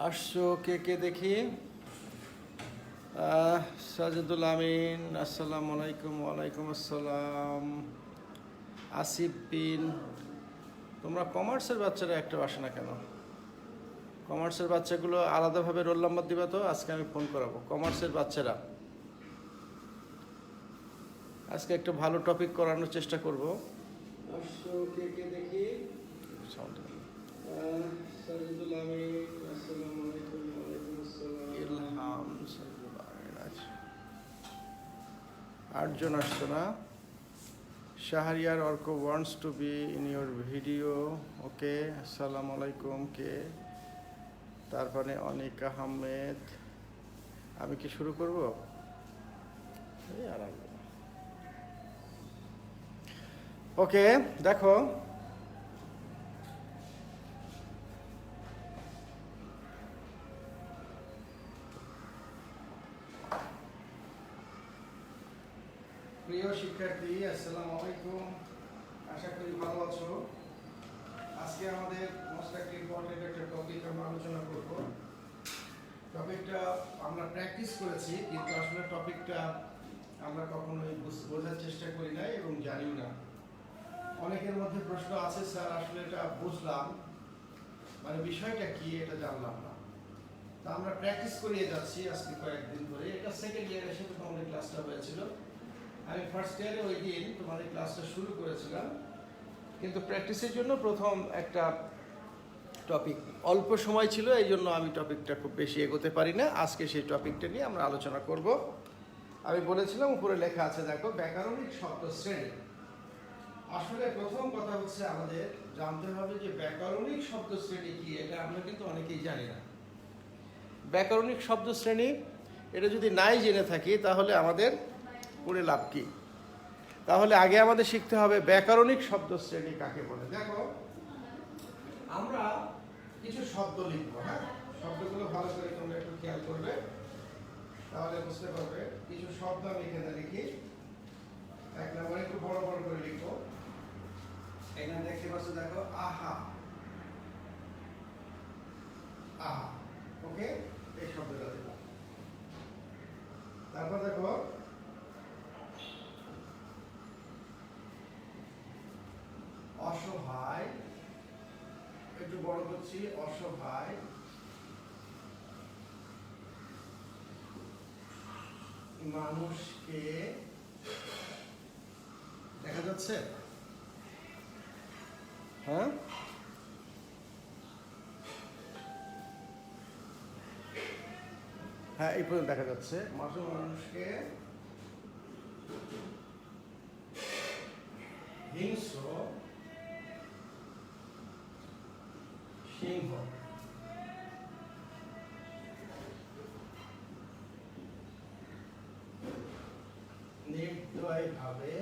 আসছো কে কে দেখি। সাজেদুল আমিন, আসসালামু আলাইকুম। ওয়ালাইকুম আসসালাম। আসিফ বিন। তোমরা কমার্সের বাচ্চারা একটা আসে না কেন? কমার্সের বাচ্চাগুলো আলাদাভাবে রোল নাম্বার দিবা তো, আজকে আমি ফোন করাবো। কমার্সের বাচ্চারা আজকে একটা ভালো টপিক করানোর চেষ্টা করব। আসছো কে কে দেখি। সাজেদুল আমিন, আসসালামু আলাইকুম। ওয়ালাইকুম আসসালাম। ইলহাম, সাজেদুল আমিন। আচ্ছা, 8 জন আসছো না? Shahriar Arko wants to be in your video. Okay, আসসালামু আলাইকুম। কে তারপরে অনিক আহমেদ। আমি কি শুরু করব? এই আর আগে। ওকে, দেখো প্রিয় শিক্ষার্থী, আসসালামু আলাইকুম। আশা করি ভালো আছো। আজকে আমাদের মোস্ট একটা ইম্পর্টেন্ট একটা টপিক আমরা আলোচনা করব। টপিকটা আমরা প্র্যাকটিস করেছি, কিন্তু আসলে টপিকটা আমরা কখনোই বোঝার চেষ্টা করি নাই এবং জানিও না। অনেকের মধ্যে প্রশ্ন আছে, স্যার আসলে এটা বুঝলাম, মানে বিষয়টা কি এটা জানলাম না। তা আমরা প্র্যাকটিস করিয়ে যাচ্ছি আজকে কয়েকদিন ধরে। এটা সেকেন্ড ইয়ারের সাথে তোমাদের ক্লাসটা হয়েছিল। আমি ফার্স্ট ইয়ারে ওই দিন তোমাদের ক্লাসটা শুরু করেছিলাম, কিন্তু প্র্যাকটিসের জন্য প্রথম একটা টপিক অল্প সময় ছিল, এই জন্য আমি টপিকটা খুব বেশি এগোতে পারি না। আজকে সেই টপিকটা নিয়ে আমরা আলোচনা করব। আমি বলেছিলাম উপরে লেখা আছে, দেখো, ব্যাকরণিক শব্দ শ্রেণী। আসলে প্রথম কথা হচ্ছে আমাদের জানতে হবে যে ব্যাকরণিক শব্দ শ্রেণী কি। এটা আমরা কিন্তু অনেকেই জানি না। ব্যাকরণিক শব্দ শ্রেণী এটা যদি নাই জেনে থাকি তাহলে আমাদের পড়ে লাভ কি? তাহলে আগে আমাদের শিখতে হবে ব্যাকরণিক শব্দ শ্রেণী কাকে বলে। দেখো, আমরা কিছু শব্দ লিখবো। হ্যাঁ, শব্দগুলো ভালো করে তোমরা একটু খেয়াল করবে, তাহলে বুঝতে পারবে। কিছু শব্দ আমি এখানে লিখি। এক নম্বরে একটু বড় বড় করে লিখবো। এখানে দেখতে পাচ্ছ, দেখো, আহা। আহা, ওকে, এই শব্দটা দিলাম। তারপর দেখো, অসহায়। একটু বড় করছি, অসহায়। মানুষকে, দেখা যাচ্ছে? হ্যাঁ, হ্যাঁ, এই পর্যন্ত দেখা যাচ্ছে। মানুষকে হিংস্র সিংহ। নির্দয় ভাবে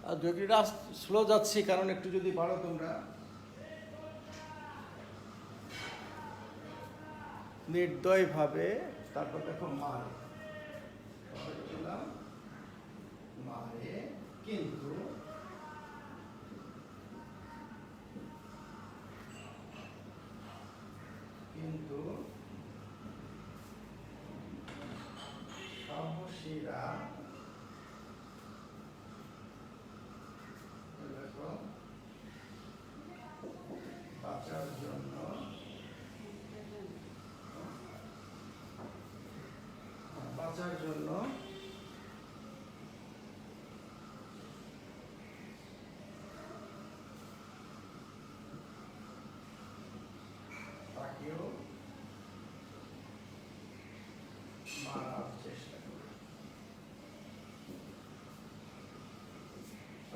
আর যদিটা স্লো যাচ্ছি, কারণ একটু যদি পারো তোমরা। নির্দয় ভাবে, তারপর দেখো মারে। মারে কিন্তু কিন্তু সাহসীরা বাঁচার জন্য তাকেও মারার চেষ্টা করে।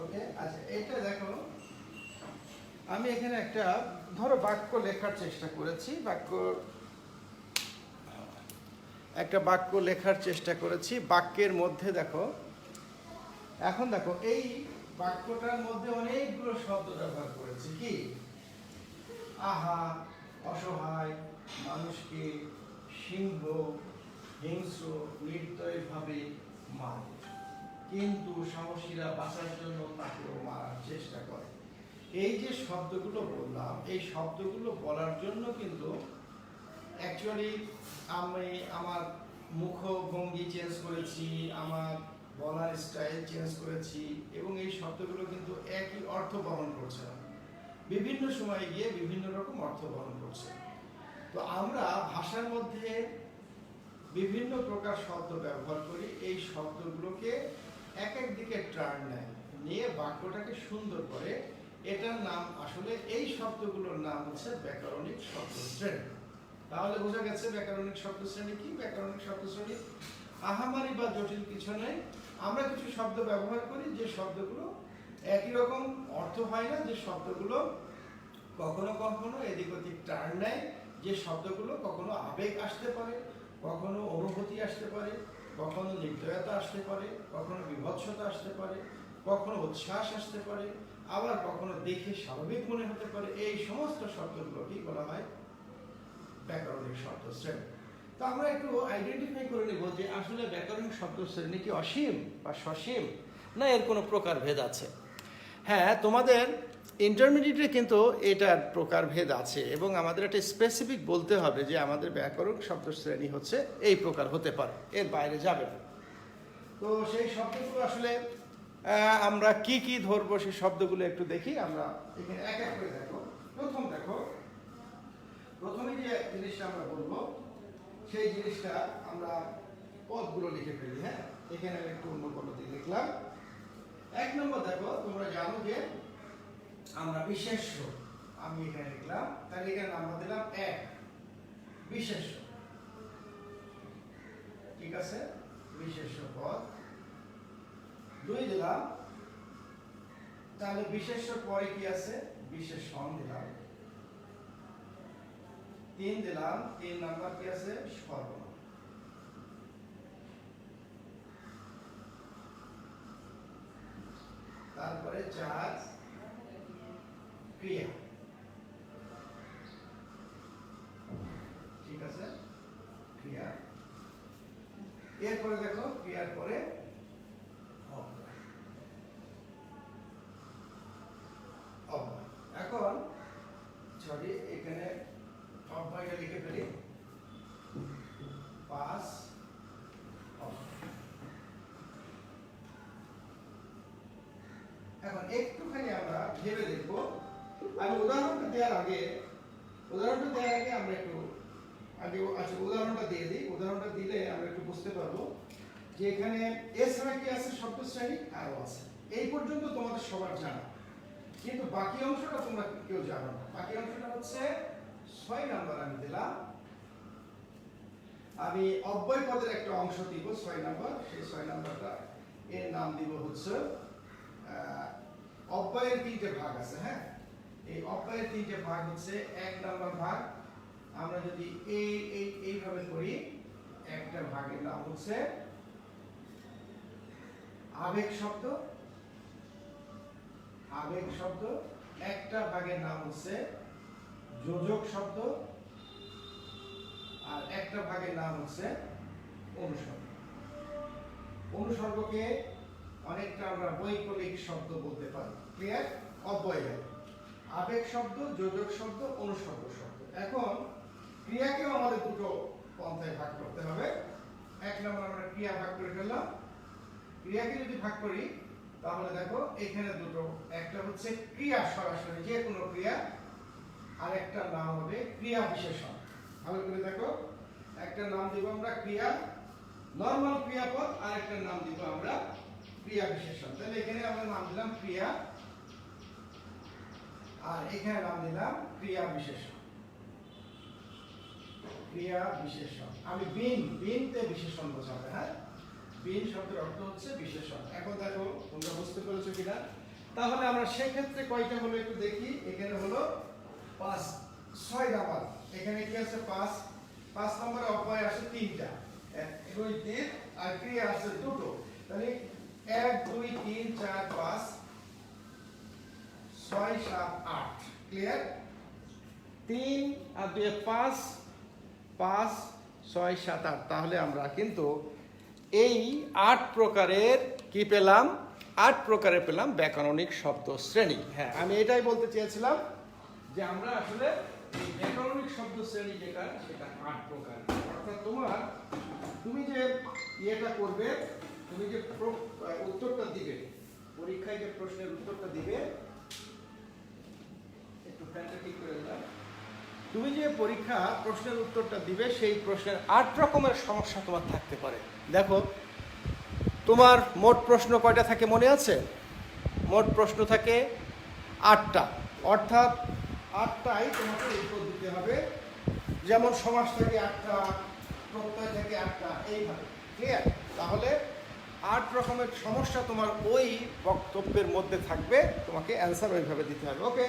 ওকে, আচ্ছা, এটা দেখো, আমি এখানে একটা ধরো বাক্য লেখার চেষ্টা করেছি। বাক্য লেখার চেষ্টা করেছি। বাক্যের মধ্যে দেখো, এখন দেখো, এই বাক্যটার মধ্যে অনেকগুলো শব্দ ব্যবহার করেছি। কি? আহা, অসহায়, মানুষকে, সিংহ, হিংস্র, নির্দয় ভাবে মারে, কিন্তু সাহসীরা বাঁচার জন্য তাকেও মারার চেষ্টা করে। এই যে শব্দগুলো বললাম, এই শব্দগুলো বলার জন্য কিন্তু অ্যাকচুয়ালি আমি আমার মুখভঙ্গি চেঞ্জ করেছি, আমার বলার স্টাইল চেঞ্জ করেছি, এবং এই শব্দগুলো কিন্তু একই অর্থ বহন করছে না, বিভিন্ন সময়ে গিয়ে বিভিন্ন রকম অর্থ বহন করছে। তো আমরা ভাষার মধ্যে বিভিন্ন প্রকার শব্দ ব্যবহার করি, এই শব্দগুলোকে এক এক দিকে টার্ন নেয়, নিয়ে বাক্যটাকে সুন্দর করে। এটার নাম আসলে, এই শব্দগুলোর নাম হচ্ছে ব্যাকরণিক শব্দশ্রেণী। তাহলে বোঝা গেছে ব্যাকরণিক শব্দশ্রেণী কি। ব্যাকরণিক শব্দশ্রেণী আহামারি বা জটিল কিছু নেই। আমরা কিছু শব্দ ব্যবহার করি যে শব্দগুলো একই রকম অর্থ হয় না, যে শব্দগুলো কখনো কখনো এদিক ওদিক টার্ন নেয়, যে শব্দগুলো কখনো আবেগ আসতে পারে, কখনো অনুভূতি আসতে পারে, কখনো নির্দয়তা আসতে পারে, কখনো বিভৎসতা আসতে পারে, কখনো উচ্ছ্বাস আসতে পারে, আবার কখনো দেখে স্বাভাবিক মনে হতে পারে। এই সমস্ত শব্দগুলোকেই বলা হয় ব্যাকরণিক শব্দশ্রেণী। তো আমরা একটু আইডেন্টিফাই করে নেব যে আসলে ব্যাকরণিক শব্দশ্রেণী কি অসীম বা সসীম, না এর কোনো প্রকারভেদ আছে। হ্যাঁ, তোমাদের ইন্টারমিডিয়েটে কিন্তু এটার প্রকারভেদ আছে, এবং আমাদের একটা স্পেসিফিক বলতে হবে যে আমাদের ব্যাকরণিক শব্দশ্রেণী হচ্ছে এই প্রকার হতে পারে, এর বাইরে যাবে না। তো সেই শব্দগুলো আসলে আমরা কি কি ধরবো, সেই শব্দগুলো একটু দেখি। আমরা এখানে এক এক করে দেখো। প্রথমে যে জিনিসটা আমরা বলবো, সেই জিনিসটা আমরা পদগুলো লিখে ফেলি। হ্যাঁ, এখানে আমি একটু অন্য পদ্ধতি লিখলাম। এক নম্বর দেখো, তোমরা জানো যে আমরা বিশেষ্য, আমি এখানে লিখলাম, তাহলে এখানে নাম্বার দিলাম 1, বিশেষ্য। ঠিক আছে, বিশেষ্য পদ। 2 দিলাম, তাহলে বিশেষ্য পরে কি আছে, বিশেষণ দিলাম। 3 দিলাম, 3 নাম্বার কি আছে, সর্বনাম। তারপরে 4 ক্রিয়া। ঠিক আছে, ক্রিয়া। এরপরে দেখো, ক্রিয়ার পরে অব্যয়। এখন সরি, এখানে অব্যয়টা লিখে ফেলি, পাস অব্যয়। এখন একটুখানি আমরা ভেবে দেখব। আমি উদাহরণটা দেওয়ার আগে আমরা একটু উদাহরণটা দিয়ে দিই। উদাহরণটা দিলে আমরা একটু বুঝতে পারবো যে এখানে এছাড়া কি আছে শব্দশ্রেণী, আরো আছে। এই পর্যন্ত তোমাদের সবার জানা, কিন্তু বাকি অংশটা তোমরা কেউ জানো না। বাকি অংশটা হচ্ছে 6 নাম্বার আমি দিলাম। আমি অব্যয় পদের একটা অংশ দিব 6 নাম্বার। সেই 6 নাম্বারটা এর নাম দিব হচ্ছে অব্যয়ের 3টে ভাগ আছে। হ্যাঁ, এই অব্যয়ের 3টে ভাগ হচ্ছে, 1 নাম্বার ভাগ আমরা যদি এইভাবে করি, একটা ভাগের নাম হচ্ছে আবেগ শব্দ। একটা ভাগের নাম হচ্ছে যোজক শব্দ, আর একটা ভাগের নাম হচ্ছে অনুসর্গ। অনুসর্গকে অনেকটা আমরা বৈকলিক শব্দ বলতে পারি। ক্লিয়ার? অব্যয়, আবেগ শব্দ, যোজক শব্দ, অনুসর্গ শব্দ। এখন ক্রিয়াকেও আমাদের দুটো পন্থায় ভাগ করতে হবে। 1 নম্বর আমরা ক্রিয়া ভাগ করে ফেললাম। ক্রিয়াকে যদি ভাগ করি তাহলে দেখো এখানে দুটো, একটা হচ্ছে ক্রিয়া সরাসরি যে কোনো ক্রিয়া, আর একটা নাম হবে ক্রিয়া বিশেষণ। ভালো করে দেখো, একটা নাম দিব আমরা ক্রিয়া, নরমাল ক্রিয়াপদ, আর একটা নাম দিব আমরা ক্রিয়া বিশেষণ। তাহলে এখানে আমরা নাম দিলাম ক্রিয়া, আর এখানে নাম দিলাম ক্রিয়া বিশেষণ। ক্রিয়া বিশেষণ, আমি বিনতে বিশেষণ বোঝাবে। হ্যাঁ, বিন শব্দের অর্থ হচ্ছে বিশেষণ। এখন দেখো তোমরা বুঝতে পেরেছো কিনা। তাহলে আমরা সেই ক্ষেত্রে কয়টা হলো একটু দেখি। এখানে হলো 5, 6 নাম্বার। এখানে কি আছে 5 নম্বরে অব্যয় আছে 3টা, 1 2 3, আর ক্রিয়া আছে দুটো। তাহলে 1 2 3 4 5 6 7 8। ক্লিয়ার? 3 আর 2 5, 5 6 7 8। তাহলে আমরা কিন্তু এই 8 প্রকারের কি পেলাম, 8 প্রকারে পেলাম ব্যাকরণিক শব্দ শ্রেণী। হ্যাঁ, আমি এটাই বলতে চেয়েছিলাম যে আমরা আসলে এই ব্যাকরণিক শব্দ শ্রেণী যেটা সেটা 8 প্রকার। অর্থাৎ তুমি যে ইয়েটা করবে, তুমি যে উত্তরটা দিবে পরীক্ষায়, যে প্রশ্নের উত্তরটা দিবে, একটু ফ্যানটা ঠিক করে দিলাম, তুমি যে পরীক্ষা প্রশ্নের উত্তরটা দিবে সেই প্রশ্নের 8 রকমের সমস্যা তোমার থাকতে পারে। দেখো, তোমার মোট প্রশ্ন কয়টা থাকে মনে আছে? মোট প্রশ্ন থাকে 8টা, অর্থাৎ 8টাই তোমাকে উত্তর দিতে হবে। যেমন সমাস থাকে 8টা, প্রত্যয় থাকে 8টা, এইভাবে। ক্লিয়ার? তাহলে 8 রকমের সমস্যা তোমার ওই বক্তব্যের মধ্যে থাকবে, তোমাকে অ্যান্সার ওইভাবে দিতে হবে। ওকে,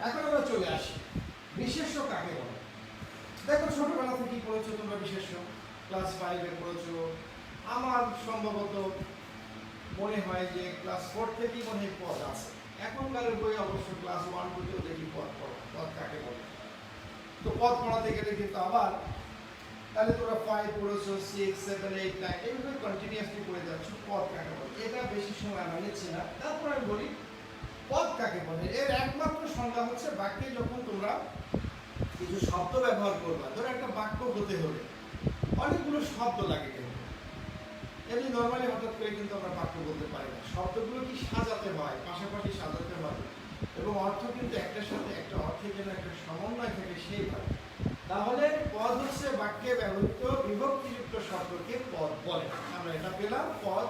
এখন আমরা চলে আসি বিশেষ্য কাকে বলে। দেখো, ছোটবেলা থেকেই পড়েছো তোমরা বিশেষ্য, ক্লাস 5-এ পড়েছো। আমার সম্ভবত মনে হয় যে ক্লাস 4 থেকেই মনে হয় পদ আছে। এখনকারের বই অবশ্য ক্লাস 1-2তেও দেখি পদ কাকে বলে। তো পদ পড়াতে গেলে কিন্তু আবার তাহলে তোমরা 5 পড়েছো, 6, 7, 8, 9 এইভাবে কন্টিনিউয়াসলি পড়ে যাচ্ছ পদ কাকে বলে। এটা বেশি সময় আমরা নিচ্ছি না। তারপর আমি বলি পদ কাকে বলে। এর একমাত্র সংজ্ঞা হচ্ছে বাক্যে যখন তোমরা কিছু শব্দ ব্যবহার করবা। ধরো একটা বাক্য হতে হলে অনেকগুলো শব্দ লাগে, কিন্তু এমনি নর্মালি হঠাৎ করে কিন্তু আমরা বাক্য বলতে পারি না। শব্দগুলো কি সাজাতে হয়, পাশাপাশি সাজাতে হয়, এবং অর্থ কিন্তু একটার সাথে একটা অর্থের যেন একটা সমন্বয় থাকে সেইভাবে। তাহলে পদ হচ্ছে বাক্যে ব্যবহৃত বিভক্তিযুক্ত শব্দকে পদ বলে। আমরা এটা পেলাম। পদ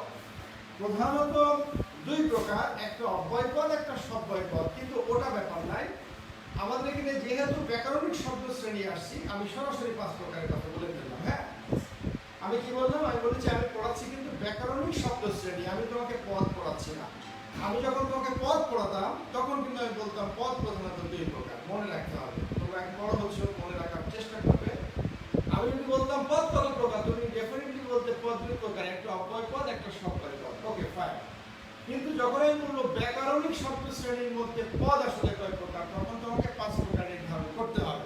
প্রধানত 2 প্রকার, একটা অব্যয় পদ, একটা সব্যয় পদ। কিন্তু ওটা ব্যাপার নাই। আমাদের এখানে যেহেতু ব্যাকরণিক শব্দ শ্রেণী আসছি, আমি সরাসরি 5 প্রকারের কথা বলে ফেললাম। হ্যাঁ, আমি কি বললাম? আমি বলেছি আমি পড়াচ্ছি কিন্তু ব্যাকরণিক শব্দ শ্রেণী, আমি তোমাকে পদ পড়াচ্ছি না। আমি যখন তোমাকে পদ পড়াতাম তখন কিন্তু আমি বলতাম পদ প্রধানত 2 প্রকার, মনে রাখতে হবে। তোমরা এক বড় হচ্ছ, মনে রাখার চেষ্টা করবে। আমি যদি বলতাম পদ কত প্রকার, তুমি ডেফিনেটলি বলতে পদ 2 প্রকার, একটা অব্যয় পদ, একটা সব্যয় পদ। ওকে, ফাইন। কিন্তু যখন আমি বলবো ব্যাকরণিক শব্দ শ্রেণীর মধ্যে পদ আসলে কয় প্রকার, তখন তোমাকে 5 প্রকার নির্ধারণ করতে হবে।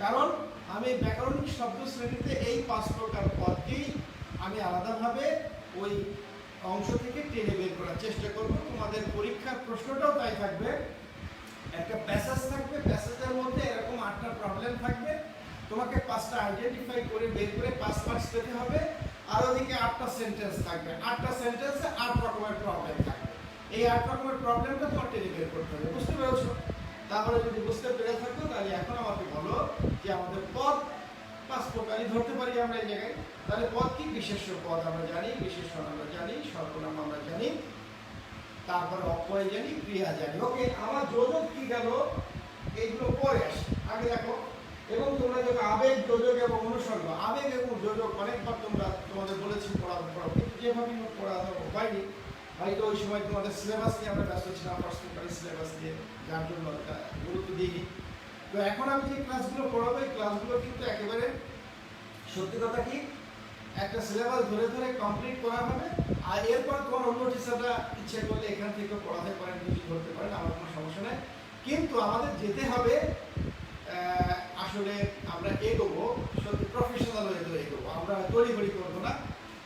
কারণ আমি ব্যাকরণিক শব্দ শ্রেণীতে এই 5 প্রকার পদকেই আমি আলাদাভাবে ওই অংশ থেকে টেনে বের করার চেষ্টা করব। তোমাদের পরীক্ষার প্রশ্নটাও তাই থাকবে। একটা প্যাসেজ থাকবে, প্যাসেজের মধ্যে এরকম 8টা প্রবলেম থাকবে। তোমাকে 5টা আইডেন্টিফাই করে বের করে 5 মার্কস পেতে হবে। আর ওদিকে 8টা সেন্টেন্স থাকবে। 8টা সেন্টেন্সে 8 রকমের প্রবলেম থাকবে। এই 8 রকমের প্রবলেমটা তোমার টেনে বের করতে হবে। বুঝতে পেরেছো? তাহলে যদি বুঝতে পেরে থাকো তাহলে এখন আমাকে বলো যে আমাদের পদ 5 প্রকারই ধরতে পারি আমরা এই জায়গায়। তাহলে পদ কি? বিশেষ্য পদ আমরা জানি, বিশেষণ আমরা জানি, সর্বনাম আমরা জানি, তারপরে অব্যয় জানি, ক্রিয়া জানি। ওকে, আমার যোজক কি গেল এইগুলো পরে আসে। আগে দেখো, এবং তোমরা দেখো আবেগ, যোজক এবং অনুসর্গ। আবেগ এবং যোজক অনেকবার তোমাদের বলেছি পড়াবো, কিন্তু যেভাবে পড়ানো হয়নি। হয়তো ওই সময় তোমাদের সিলেবাস নিয়ে আমরা ব্যস্ত ছিলাম, প্রশ্নকারী সিলেবাস নিয়ে, যার জন্য গুরুত্ব দিইনি। তো এখন আমি যে ক্লাসগুলো পড়াবো এই ক্লাসগুলো কিন্তু একেবারে সত্যি কথা কি একটা সিলেবাস ধরে ধরে কমপ্লিট করা হবে। আর এরপর তোমার অন্য টিচাররা ইচ্ছে করলে এখান থেকে পড়াতে পারেন, কিছু ধরতে পারেন, আমার কোনো সমস্যা নেই। কিন্তু আমাদের যেতে হবে আসলে আমরা এগোবো সত্যি প্রফেশনাল ওয়েতে এগোবো। আমরা তড়িঘড়ি করবো না,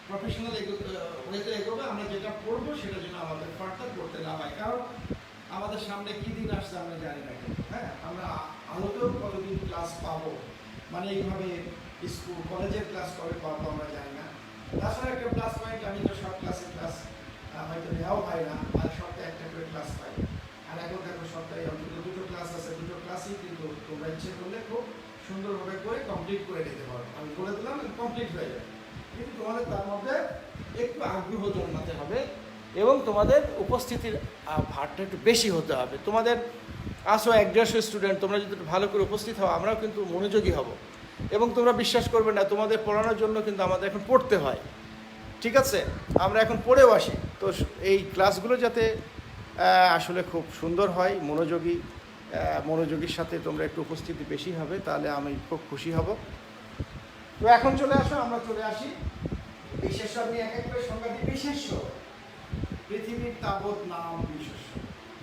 প্রফেশনাল ওয়েতে এগোবো। আমরা যেটা পড়বো সেটা যেন আমাদের ফার্দার করতে না হয়। কারণ আমাদের সামনে কি দিন আসছে আমরা জানি না। হ্যাঁ, আমরা আলোতেও কতদিন ক্লাস পাবো, মানে এইভাবে স্কুল কলেজের ক্লাস কবে পাবো আমরা জানি না। তাছাড়া একটা প্লাস পয়েন্ট, আমি তো সব ক্লাসের ক্লাস হয়তো নেওয়াও হয় না, আর সপ্তাহে একটা করে ক্লাস পাই। আর এখন দেখো সপ্তাহে অন্তত 2টো ক্লাস আছে, 2টো ক্লাসই কিন্তু তোমরা ইচ্ছে করলে খুব সুন্দরভাবে করে কমপ্লিট করে নিতে পারো। আমি বলে দিলাম কমপ্লিট হয়ে যাবে, কিন্তু তোমাদের তার মধ্যে একটু আগ্রহ জন্মাতে হবে এবং তোমাদের উপস্থিতির ভারটা একটু বেশি হতে হবে। তোমাদের আসো 150 স্টুডেন্ট, তোমরা যদি ভালো করে উপস্থিত হও আমরাও কিন্তু মনোযোগী হব। এবং তোমরা বিশ্বাস করবে না, তোমাদের পড়ানোর জন্য কিন্তু আমাদের এখন পড়তে হয়। ঠিক আছে, আমরা এখন পড়েও আসি। তো এই ক্লাসগুলো যাতে আসলে খুব সুন্দর হয়, মনোযোগীর সাথে তোমরা একটু উপস্থিতি বেশি হবে, তাহলে আমি খুব খুশি হব। তো এখন চলে আসো, আমরা চলে আসি বিশেষ্য। আমি এক এক করে সংজ্ঞা দিই। বিশেষ্য পৃথিবীর তাবৎ নাম বিশেষ্য।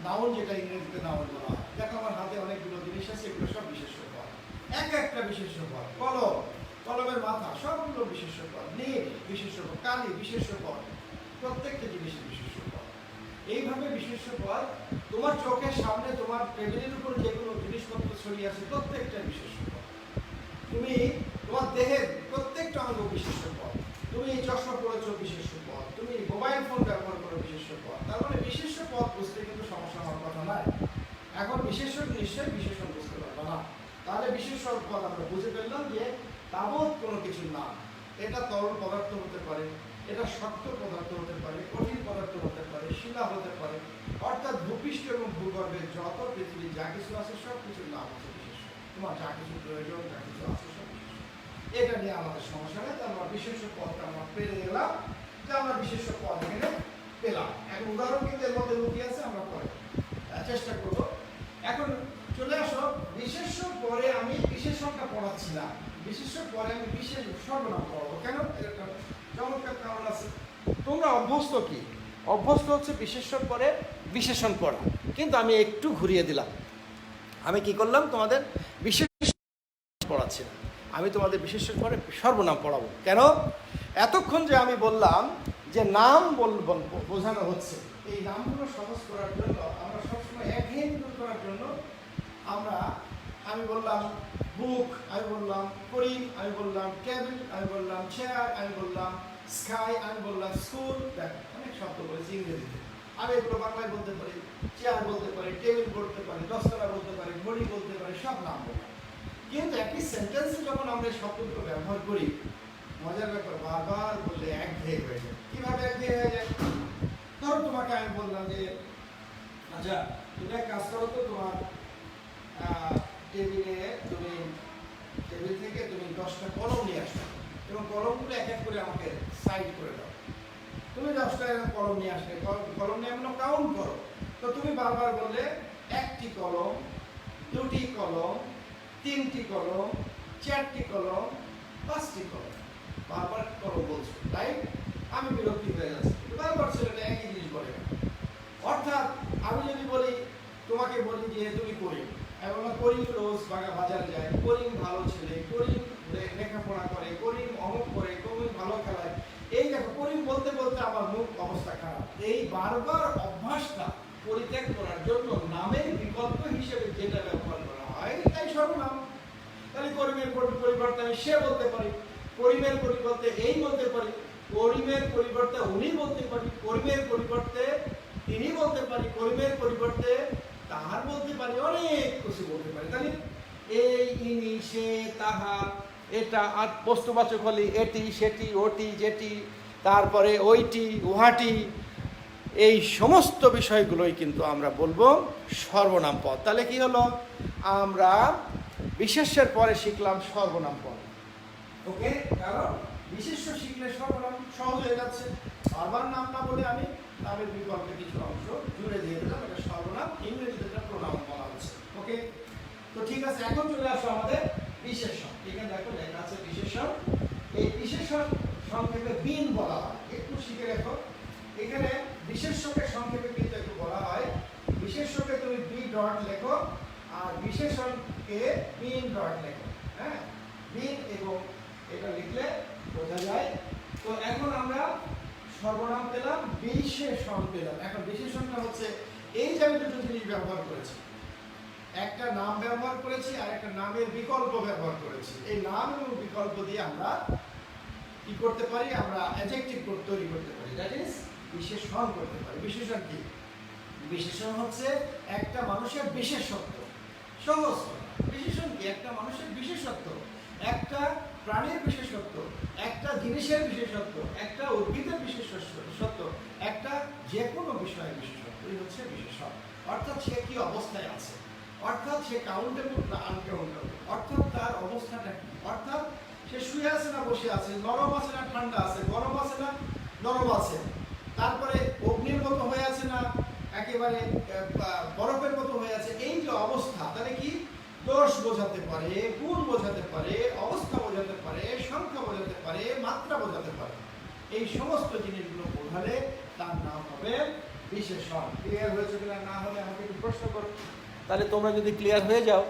নাউন যেটা ইংরেজিতে নাউন বলা হয়। দেখো আমার হাতে অনেকগুলো জিনিস আছে, এগুলো সব বিশেষ্য পদ। এক একটা বিশেষ্য পদ। কলম, কলমের মাথা, সবগুলো বিশেষ্য পদ। নীল বিশেষ্য পদ, কালি বিশেষ্য পদ, প্রত্যেকটা জিনিসের বিশেষ্য পদ। এইভাবে বিশেষ্য পদ তোমার চোখের সামনে তোমার টেবিলের উপর যেগুলো জিনিসপত্র ছড়িয়ে আছে প্রত্যেকটা বিশেষ্য পদ। তুমি তোমার দেহের প্রত্যেকটা অঙ্গ বিশেষ্য পদ। তুমি চশমা পড়েছো বিশেষ্য পদ, তুমি মোবাইল ফোন ব্যবহার করো বিশেষ্য পদ। তার মানে বিশেষ্য পদ বুঝতে কিন্তু সমস্যা হওয়ার কথা নয়। এখন বিশেষ্য নিশ্চয়ই বিশেষণ বুঝতে পারবো না, তাহলে বিশেষ্য পদ আমরা বুঝে ফেললাম যে তাবৎ কোনো কিছু না। এটা তরল পদার্থ হতে পারে, এটা শক্ত পদার্থ হতে পারে, কঠিন পদার্থ হতে পারে, শিলা হতে পারে, অর্থাৎ ভূপৃষ্ঠ এবং ভূগর্ভের যত পৃথিবী যা কিছু আছে সব কিছুর নাম হচ্ছে বিশেষ্য। তোমার যা কিছু প্রয়োজন, যা কিছু আছে সব বিশেষ্য। এটা নিয়ে আমাদের সমস্যা নেই। আমরা বিশেষ্য পদটা আমরা পেরে গেলাম, যে আমরা বিশেষ্য পদ এখানে পেলাম। এখন উদাহরণ কিন্তু এর মধ্যে লুকিয়ে আছে, আমরা পরে চেষ্টা করব। এখন চলে আসো বিশেষ্য পরে আমি বিশেষণটা পড়াচ্ছি না, বিশেষ্য পরে আমি বিশেষ সর্বনাম পড়াবো। কেন? এটা চমৎকার কারণ আছে। তোমরা অভ্যস্ত কি? অভ্যস্ত হচ্ছে বিশেষ্য পরে বিশেষণ পড়া, কিন্তু আমি একটু ঘুরিয়ে দিলাম। আমি কি করলাম? তোমাদের বিশেষ পড়াচ্ছি না, আমি তোমাদের বিশেষ্য পরে সর্বনাম পড়াবো। কেন? এতক্ষণ যে আমি বললাম যে নাম বোঝানো হচ্ছে, এই নামগুলো সহজ করার জন্য আমরা সবসময় একঘেয়েমি দূর করার জন্য আমি বললাম বুক, আমি বললাম করিম, আমি বললাম টেবিল, আমি বললাম চেয়ার, আমি বললাম স্কাই, আমি বললাম স্কুল। দেখ অনেক শব্দ বলেছি ইংরেজিতে। আমি এগুলো বাংলায় বলতে পারি, চেয়ার বলতে পারি, টেবিল বলতে পারি, দশতলা বলতে পারি, ঘড়ি বলতে পারি, সব নাম বলতে পারি। কিন্তু একই সেন্টেন্সে যখন আমরা এই শব্দগুলো ব্যবহার করি, মজার ব্যাপার বারবার বললে একঘেয়ে হয়ে যায়। কিভাবে একঘেয়ে হয়ে যায়? ধরো তোমাকে আমি বললাম যে আচ্ছা তুমি এক কাজ করো তো, তোমার টেবিল থেকে তুমি 10টা কলম নিয়ে আসো এবং কলমগুলো এক এক করে আমাকে সাইড করে দাও। তুমি 10টা কলম নিয়ে আসলে, কলম নিয়ে আমরা কাউন্ট করো। তো তুমি বারবার বললে 1টি কলম, 2টি কলম, 3টি কলম, 4টি কলম, 5টি কলম। বারবার কলম বলছো, রাইট? আমি বিরক্তি হয়ে যাচ্ছি, বারবার ছেলেটা একই জিনিস বলে। অর্থাৎ আমি যদি বলি, তোমাকে বলি যে তুমি করিম, এবং করিম রোজ বাজারে যায়, করিম ভালো ছেলে, করিম লেখাপড়া করে, করিম অমুক করে, করিম ভালো খেলায়, এই দেখো করিম বলতে বলতে আমার মুখ অবস্থা খারাপ। এই বারবার অভ্যাসটা পরিত্যাগ করার জন্য নামের বিকল্প হিসেবে যেটা ব্যবহার করা হয় তাই সর্বনাম। তাহলে করিমের পরিবর্তে আমি সে বলতে পারি, করিমের পরিবর্তে এই বলতে পারি, করিমের পরিবর্তে উনি বলতে পারি, করিমের পরিবর্তে তিনি বলতে পারি, করিমের পরিবর্তে তাহার বলতে পারি, অনেক কিছু বলতে পারি। তাহলে এই, ইনি, সে, তাহার, এটা আর বস্তুবাচক হলে এটি, সেটি, ওটি, যেটি, তারপরে ওইটি, উহাটি, এই সমস্ত বিষয়গুলোই কিন্তু আমরা বলবো সর্বনাম পদ। তাহলে কি হলো? আমরা বিশেষ্যের পরে শিখলাম সর্বনাম পদ। ওকে, কারণ বিশেষ্য শিখলে সর্বনাম সহজ হয়ে যাচ্ছে। বারবার নাম না বলে আমি নামের বিকল্পে কিছু অংশ জুড়ে দিয়ে দিলাম, এটা সর্বনাম, ইংরেজিতে এটা প্রোনাউন বলা হচ্ছে। ওকে, তো ঠিক আছে, এখন চলে আসো আমাদের বিশেষণ। এখানে দেখো লেখা আছে বিশেষণ। এই বিশেষণ সংক্ষেপে বিন বলা হয়, একটু শিখে রাখো। এখানে বিশেষ্যকে সংক্ষেপে কিন্তু একটু বলা হয়, বিশেষ্যকে তুমি বি ডট লেখো আর বিশেষণকে বিন ডট লেখো। হ্যাঁ, বিন এবং এটা লিখলে বোঝা যায়। তো এখন আমরা সর্বনাম পেলাম, বিশেষণ পেলাম। এখন বিশেষণটা হচ্ছে এই যে আমি দুটো জিনিস ব্যবহার করেছি, একটা নাম ব্যবহার করেছি আর একটা নামের বিকল্প ব্যবহার করেছি। এই নাম এবং বিকল্প দিয়ে আমরা কি করতে পারি? আমরা অ্যাডজেক্টিভ তৈরি করতে পারি, দ্যাট ইজ বিশেষণ করতে পারি। বিশেষণ কি? বিশেষণ হচ্ছে একটা মানুষের বিশেষত্ব। সহজ বিশেষণ কি? একটা মানুষের বিশেষত্ব, একটা প্রাণীর বিশেষত্ব, একটা জিনিসের বিশেষত্ব, একটা উদ্ভিদের বিশেষত্ব, একটা যে কোনো বিষয়ের বিশেষত্ব, এই হচ্ছে বিশেষণ। অর্থাৎ সে কি অবস্থায় আছে, অর্থাৎ সে কাউন্টেবল না আনকাউন্টেবল, অর্থাৎ তার অবস্থাটা কি, অর্থাৎ সে শুয়ে আছে না বসে আছে, নরম আছে না ঠান্ডা আছে, গরম আছে না নরম আছে, তারপরে অগ্নির মতো হয়ে আছে না একেবারে বরফের মতো হয়ে আছে। এই যে অবস্থা, তাহলে কি দোষ বোঝাতে পারে, গুণ বোঝাতে পারে, অবস্থা বোঝাতে পারে, সংখ্যা বোঝাতে পারে, মাত্রা বোঝাতে পারে। এই সমস্ত জিনিসগুলো বোঝালে তার নাম হবে বিশেষণ। ক্লিয়ার হয়েছে কিনা? না হলে আমাকে একটু প্রশ্ন করো। তাহলে তোমরা যদি ক্লিয়ার হয়ে যাও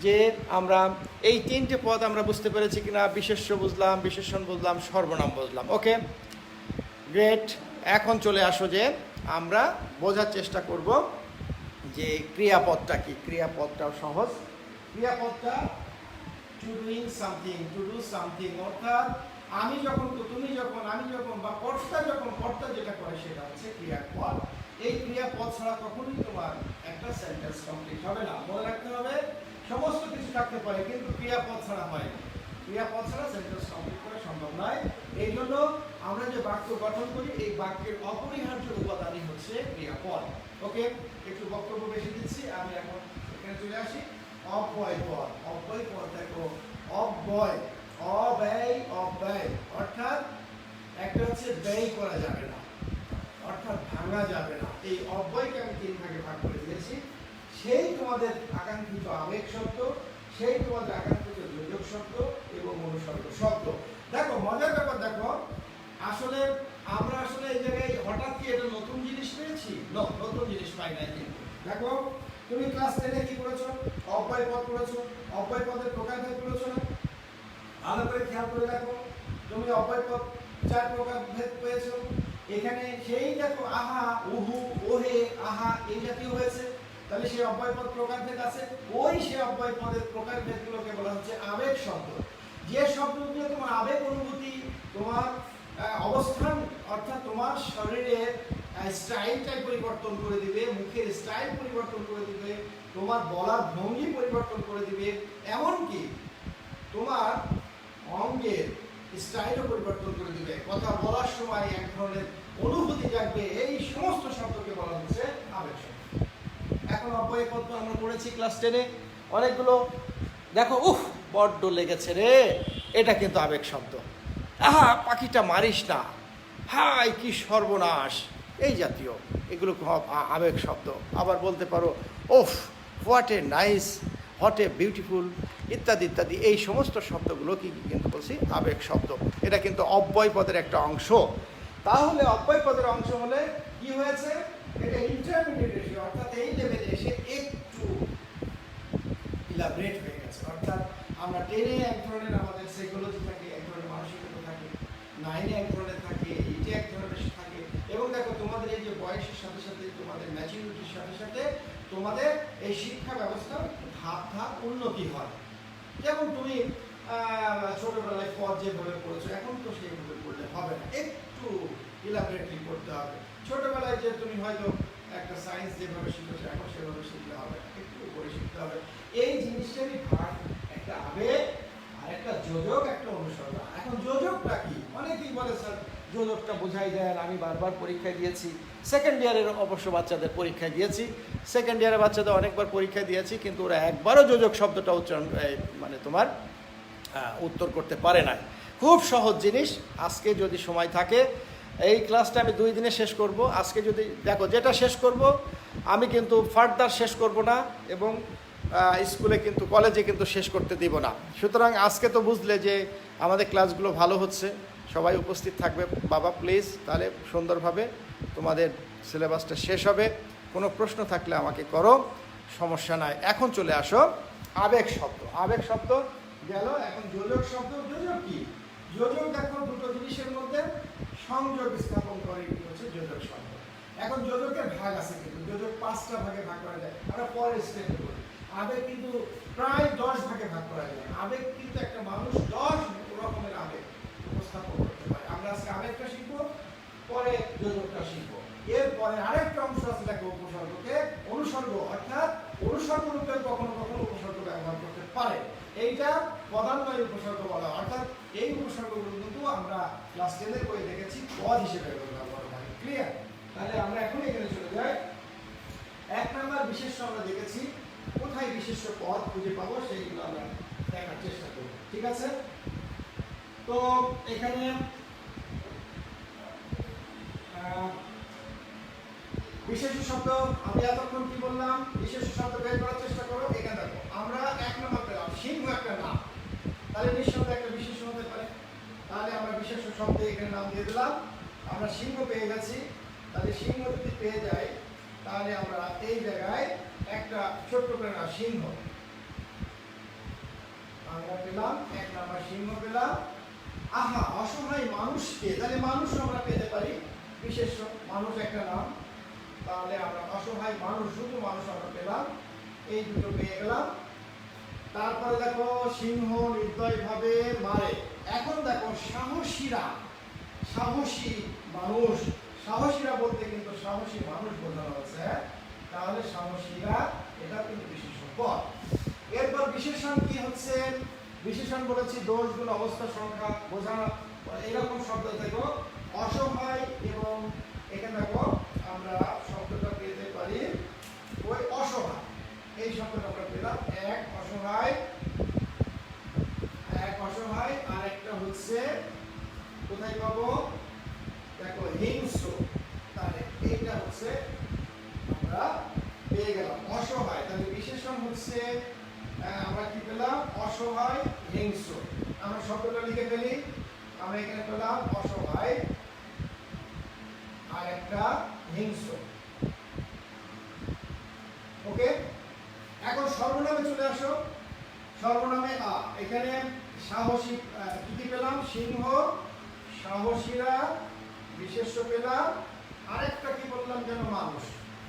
যে আমরা এই তিনটে পদ আমরা বুঝতে পেরেছি কিনা, বিশেষ্য বুঝলাম, বিশেষণ বুঝলাম, সর্বনাম বুঝলাম। ওকে, গ্রেট। এখন চলে আসো যে আমরা বোঝার চেষ্টা করব যে ক্রিয়াপদটা কি। ক্রিয়াপদটাও সহজ। ক্রিয়াপদটা to doing something, to do something, অর্থাৎ আমি যখন, তুমি যখন, আমি যখন বা কর্তা যখন, কর্তা যেটা করে সেটা হচ্ছে ক্রিয়াপদ। এই ক্রিয়াপদ ছাড়া কখনোই তোমার একটা সেন্টেন্স কমপ্লিট হবে না। মনে রাখতে হবে সমস্ত কিছু থাকতে পারে কিন্তু ক্রিয়াপদ ছাড়া হয় না। ক্রিয়াপদ ছাড়া সেন্টেন্স কমপ্লিট করা সম্ভব নয়। এই জন্য আমরা যে বাক্য গঠন করি এই বাক্যের অপরিহার্য উপাদানই হচ্ছে ক্রিয়াপদ। ওকে, একটু বক্তব্য বেশি দিচ্ছি, আমি এখন এখানে চলে আসি। অব্যয় পদ, অব্যয় পদ দেখো, অব্যয়, অব্যয়, অব্যয় অর্থাৎ একটা হচ্ছে ব্যয় করা যাবে না, অর্থাৎ ভাঙা যাবে না। এই অব্যয়কে আমি 3 ভাগে ভাগ করে দিয়েছি। সেই তোমাদের আকাঙ্ক্ষিত আবেগ শব্দ, সেই তোমাদের আকাঙ্ক্ষিত যোজক শব্দ এবং অনুসর্গ শব্দ। দেখো মজার ব্যাপার, দেখো আসলে আমরা আসলে এই জায়গায় হঠাৎ কি এটা নতুন জিনিস পেয়েছি? নতুন জিনিস পাই নাই। কিন্তু দেখো তুমি ক্লাস 10-এ কি করেছো? অব্যয় পদ করেছো। অব্যয় পদের প্রকারভেদ করেছো না? ভালো করে খেয়াল করে দেখো, তুমি অব্যয় পদ 4 প্রকারভেদ পেয়েছো। এখানে সেই দেখো আহা, উহু, ওহে, আহা এই জাতীয় হয়েছে। তাহলে সেই অব্যয় পদ প্রকারভেদ আছে। ওই সেই অব্যয় পদের প্রকারভেদগুলোকে বলা হচ্ছে আবেগ শব্দ। যে শব্দগুলো তোমার আবেগ অনুভূতি, তোমার অবস্থান, অর্থাৎ তোমার শরীরের স্টাইলটাই পরিবর্তন করে দিবে, মুখের স্টাইল পরিবর্তন করে দিবে, তোমার বলার ভঙ্গি পরিবর্তন করে দিবে, এমনকি তোমার অঙ্গের স্টাইলও পরিবর্তন করে দিবে, কথা বলার সময় এক ধরনের অনুভূতি জাগবে। এই সমস্ত শব্দকে বলা হচ্ছে আবেগ শব্দ। এখন অব্যয় পদ আমরা পড়েছি ক্লাস 10-এ অনেকগুলো। দেখো উফ বড্ড লেগেছে রে, এটা কিন্তু আবেগ শব্দ। আহা পাখিটা মারিস না, হাই কি সর্বনাশ, এই জাতীয় এগুলো আবেগ শব্দ। আবার বলতে পারো ওফ what a nice, what a beautiful ইত্যাদি ইত্যাদি। এই সমস্ত শব্দগুলো কি কিন্তু বলছি আবেগ শব্দ। এটা কিন্তু অব্যয় পদের একটা অংশ। তাহলে অব্যয় পদের অংশ হলে কি হয়েছে? এটা ইন্টারমিডিয়েট এসে, অর্থাৎ এই লেভেলে এসে একটু ইলাবরেট হয়ে গেছে। অর্থাৎ আমরা 10-এ এক ধরনের আমাদের সাইকোলজি থাকে, এক ধরনের মানসিকতা থাকে, 9-এ এক ধরনের থাকে, 8-এ এক ধরনের থাকে। এবং দেখো তোমাদের এই যে বয়সের সাথে সাথে, তোমাদের ম্যাচুরিটির সাথে সাথে তোমাদের এই শিক্ষা ব্যবস্থার ধাপ ধাপ উন্নতি হয়। যেমন তুমি ছোটবেলায় পদ যেভাবে পড়েছো এখন তো সেইভাবে পড়লে হবে না, একটু ইলাবরেটলি পড়তে হবে। ছোটবেলায় যে তুমি হয়তো একটা সায়েন্স যেভাবে শিখেছো এখন সেভাবে শিখলে হবে না, একটু করে শিখতে হবে। এই জিনিসটারই ভাগ, একটা আবেগ আর একটা যোজক, একটা অনুসর্গ। এখন যোজকটা কি? অনেকেই বলে স্যার যোজকটা বোঝাই দেয়। আমি বারবার পরীক্ষা দিয়েছি, সেকেন্ড ইয়ারের অবশ্য বাচ্চাদের পরীক্ষা দিয়েছি, সেকেন্ড ইয়ারের বাচ্চাদের অনেকবার পরীক্ষা দিয়েছি, কিন্তু ওরা একবারও যোজক শব্দটা উচ্চারণ মানে তোমার উত্তর করতে পারে না। খুব সহজ জিনিস। আজকে যদি সময় থাকে এই ক্লাসটা আমি 2 দিনে শেষ করব। আজকে যদি দেখো যেটা শেষ করব আমি কিন্তু ফার্দার শেষ করব না, এবং স্কুলে কিন্তু কলেজে কিন্তু শেষ করতে দিব না। সুতরাং আজকে তো বুঝলে যে আমাদের ক্লাসগুলো ভালো হচ্ছে, সবাই উপস্থিত থাকবে বাবা প্লিজ, তাহলে সুন্দরভাবে তোমাদের সিলেবাসটা শেষ হবে। কোনো প্রশ্ন থাকলে আমাকে করো, সমস্যা নাই। এখন চলে আসো আবেগ শব্দ। আবেগ শব্দ গেল, এখন যোজক শব্দ। যোজক কি? যোজক দেখো দুটো জিনিসের মধ্যে সংযোগ স্থাপন করে হচ্ছে যোজক শব্দ। এখন যোজকের ভাগ আছে, কিন্তু যোজক 5টা ভাগে ভাগ করা যায়। আমরা পরের স্টেপে বলি। আবেগ কিন্তু প্রায় 10 ভাগে ভাগ করা যায়। আবেগ কিন্তু একটা মানুষ 10 রকমের আবেগ উপস্থাপন করতে পারে। আমরা আজকে আবেগটা শিখবো, পরে যোজকটা শিখবো। এরপরে আরেকটা অংশ আছে দেখো উপসর্গকে অনুসর্গ, অর্থাৎ অনুসর্গ রূপে কখনো কখনো উপসর্গ ব্যবহার করতে পারে। এইটা পদান্বয় উপসর্গ বলা, অর্থাৎ এই উপসর্গগুলো কিন্তু আমরা ক্লাস 10-এর বইয়ে দেখেছি পদ হিসেবে ব্যবহার করা হয়। ক্লিয়ার? তাহলে আমরা এখন এখানে চলে যাই। 1 নাম্বার বিশেষ্য আমরা দেখেছি, কোথায় বিশেষ্য পদ খুঁজে পাবো সেইগুলো আমরা দেখার চেষ্টা করব। ঠিক আছে? তো এখানে বিশেষ্য শব্দ আমি এতক্ষণ কি বললাম? বিশেষ্য শব্দ বের করার চেষ্টা করো। এখানে দেখো আমরা 1 নম্বর পেলাম সিংহ একটা নাম, তাহলে নিঃসন্দেহে একটা বিশেষ্য হতে পারে। তাহলে আমরা বিশেষ্য শব্দে এখানে নাম দিয়ে দিলাম। আমরা সিংহ পেয়ে গেছি, তাহলে সিংহ যদি পেয়ে যাই তাহলে আমরা এই জায়গায় একটা ছোট্ট করে না সিংহ আমরা পেলাম। 1 নম্বর সিংহ পেলাম। আহা অসহায় মানুষকে, তাহলে মানুষ আমরা পেতে পারি বিশেষ্য, মানুষ একটা নাম। তাহলে আমরা অসহায় মানুষ, শুধু মানুষ আমরা পেলাম, এই দুটো পেয়ে গেলাম। তারপরে দেখো সিংহ নির্দয়ভাবে মারে। এখন দেখো সাহসীরা, সাহসী মানুষ, সাহসীরা বলতে কিন্তু সাহসী মানুষ বোঝানো হচ্ছে। তাহলে সাহসীরা এটা কিন্তু বিশেষণ পদ। এরপর বিশেষণ কি হচ্ছে? বিশেষণ বলেছি দোষ গুণ অবস্থা সংখ্যা বোঝানো, এরকম শব্দ দেখো অসহায়, এবং এখানে দেখো আমরা শব্দটা পেতে পারি ওই অসহায়, এই শব্দটা আমরা পেলাম এক অসহায়, এক অসহায়। আর একটা হচ্ছে কোথায় পাবো? দেখো হিংস্র। তাহলে এইটা হচ্ছে আমরা পেয়ে গেলাম অসহায়। তাহলে বিশেষণ হচ্ছে আমরা কি পেলাম? অসহায় হিংস্র। আমরা শব্দটা লিখে ফেলি। আমরা এখানে পেলাম অসহায় আর একটা হিংস্র। ওকে, এখন সর্বনামে চলে আসো। সর্বনামে এখানে সাহসী কি কি পেলাম? সিংহ, সাহসীরা, বিশেষ্য পেলাম, আরেকটা কি বললাম যেন? মানুষ।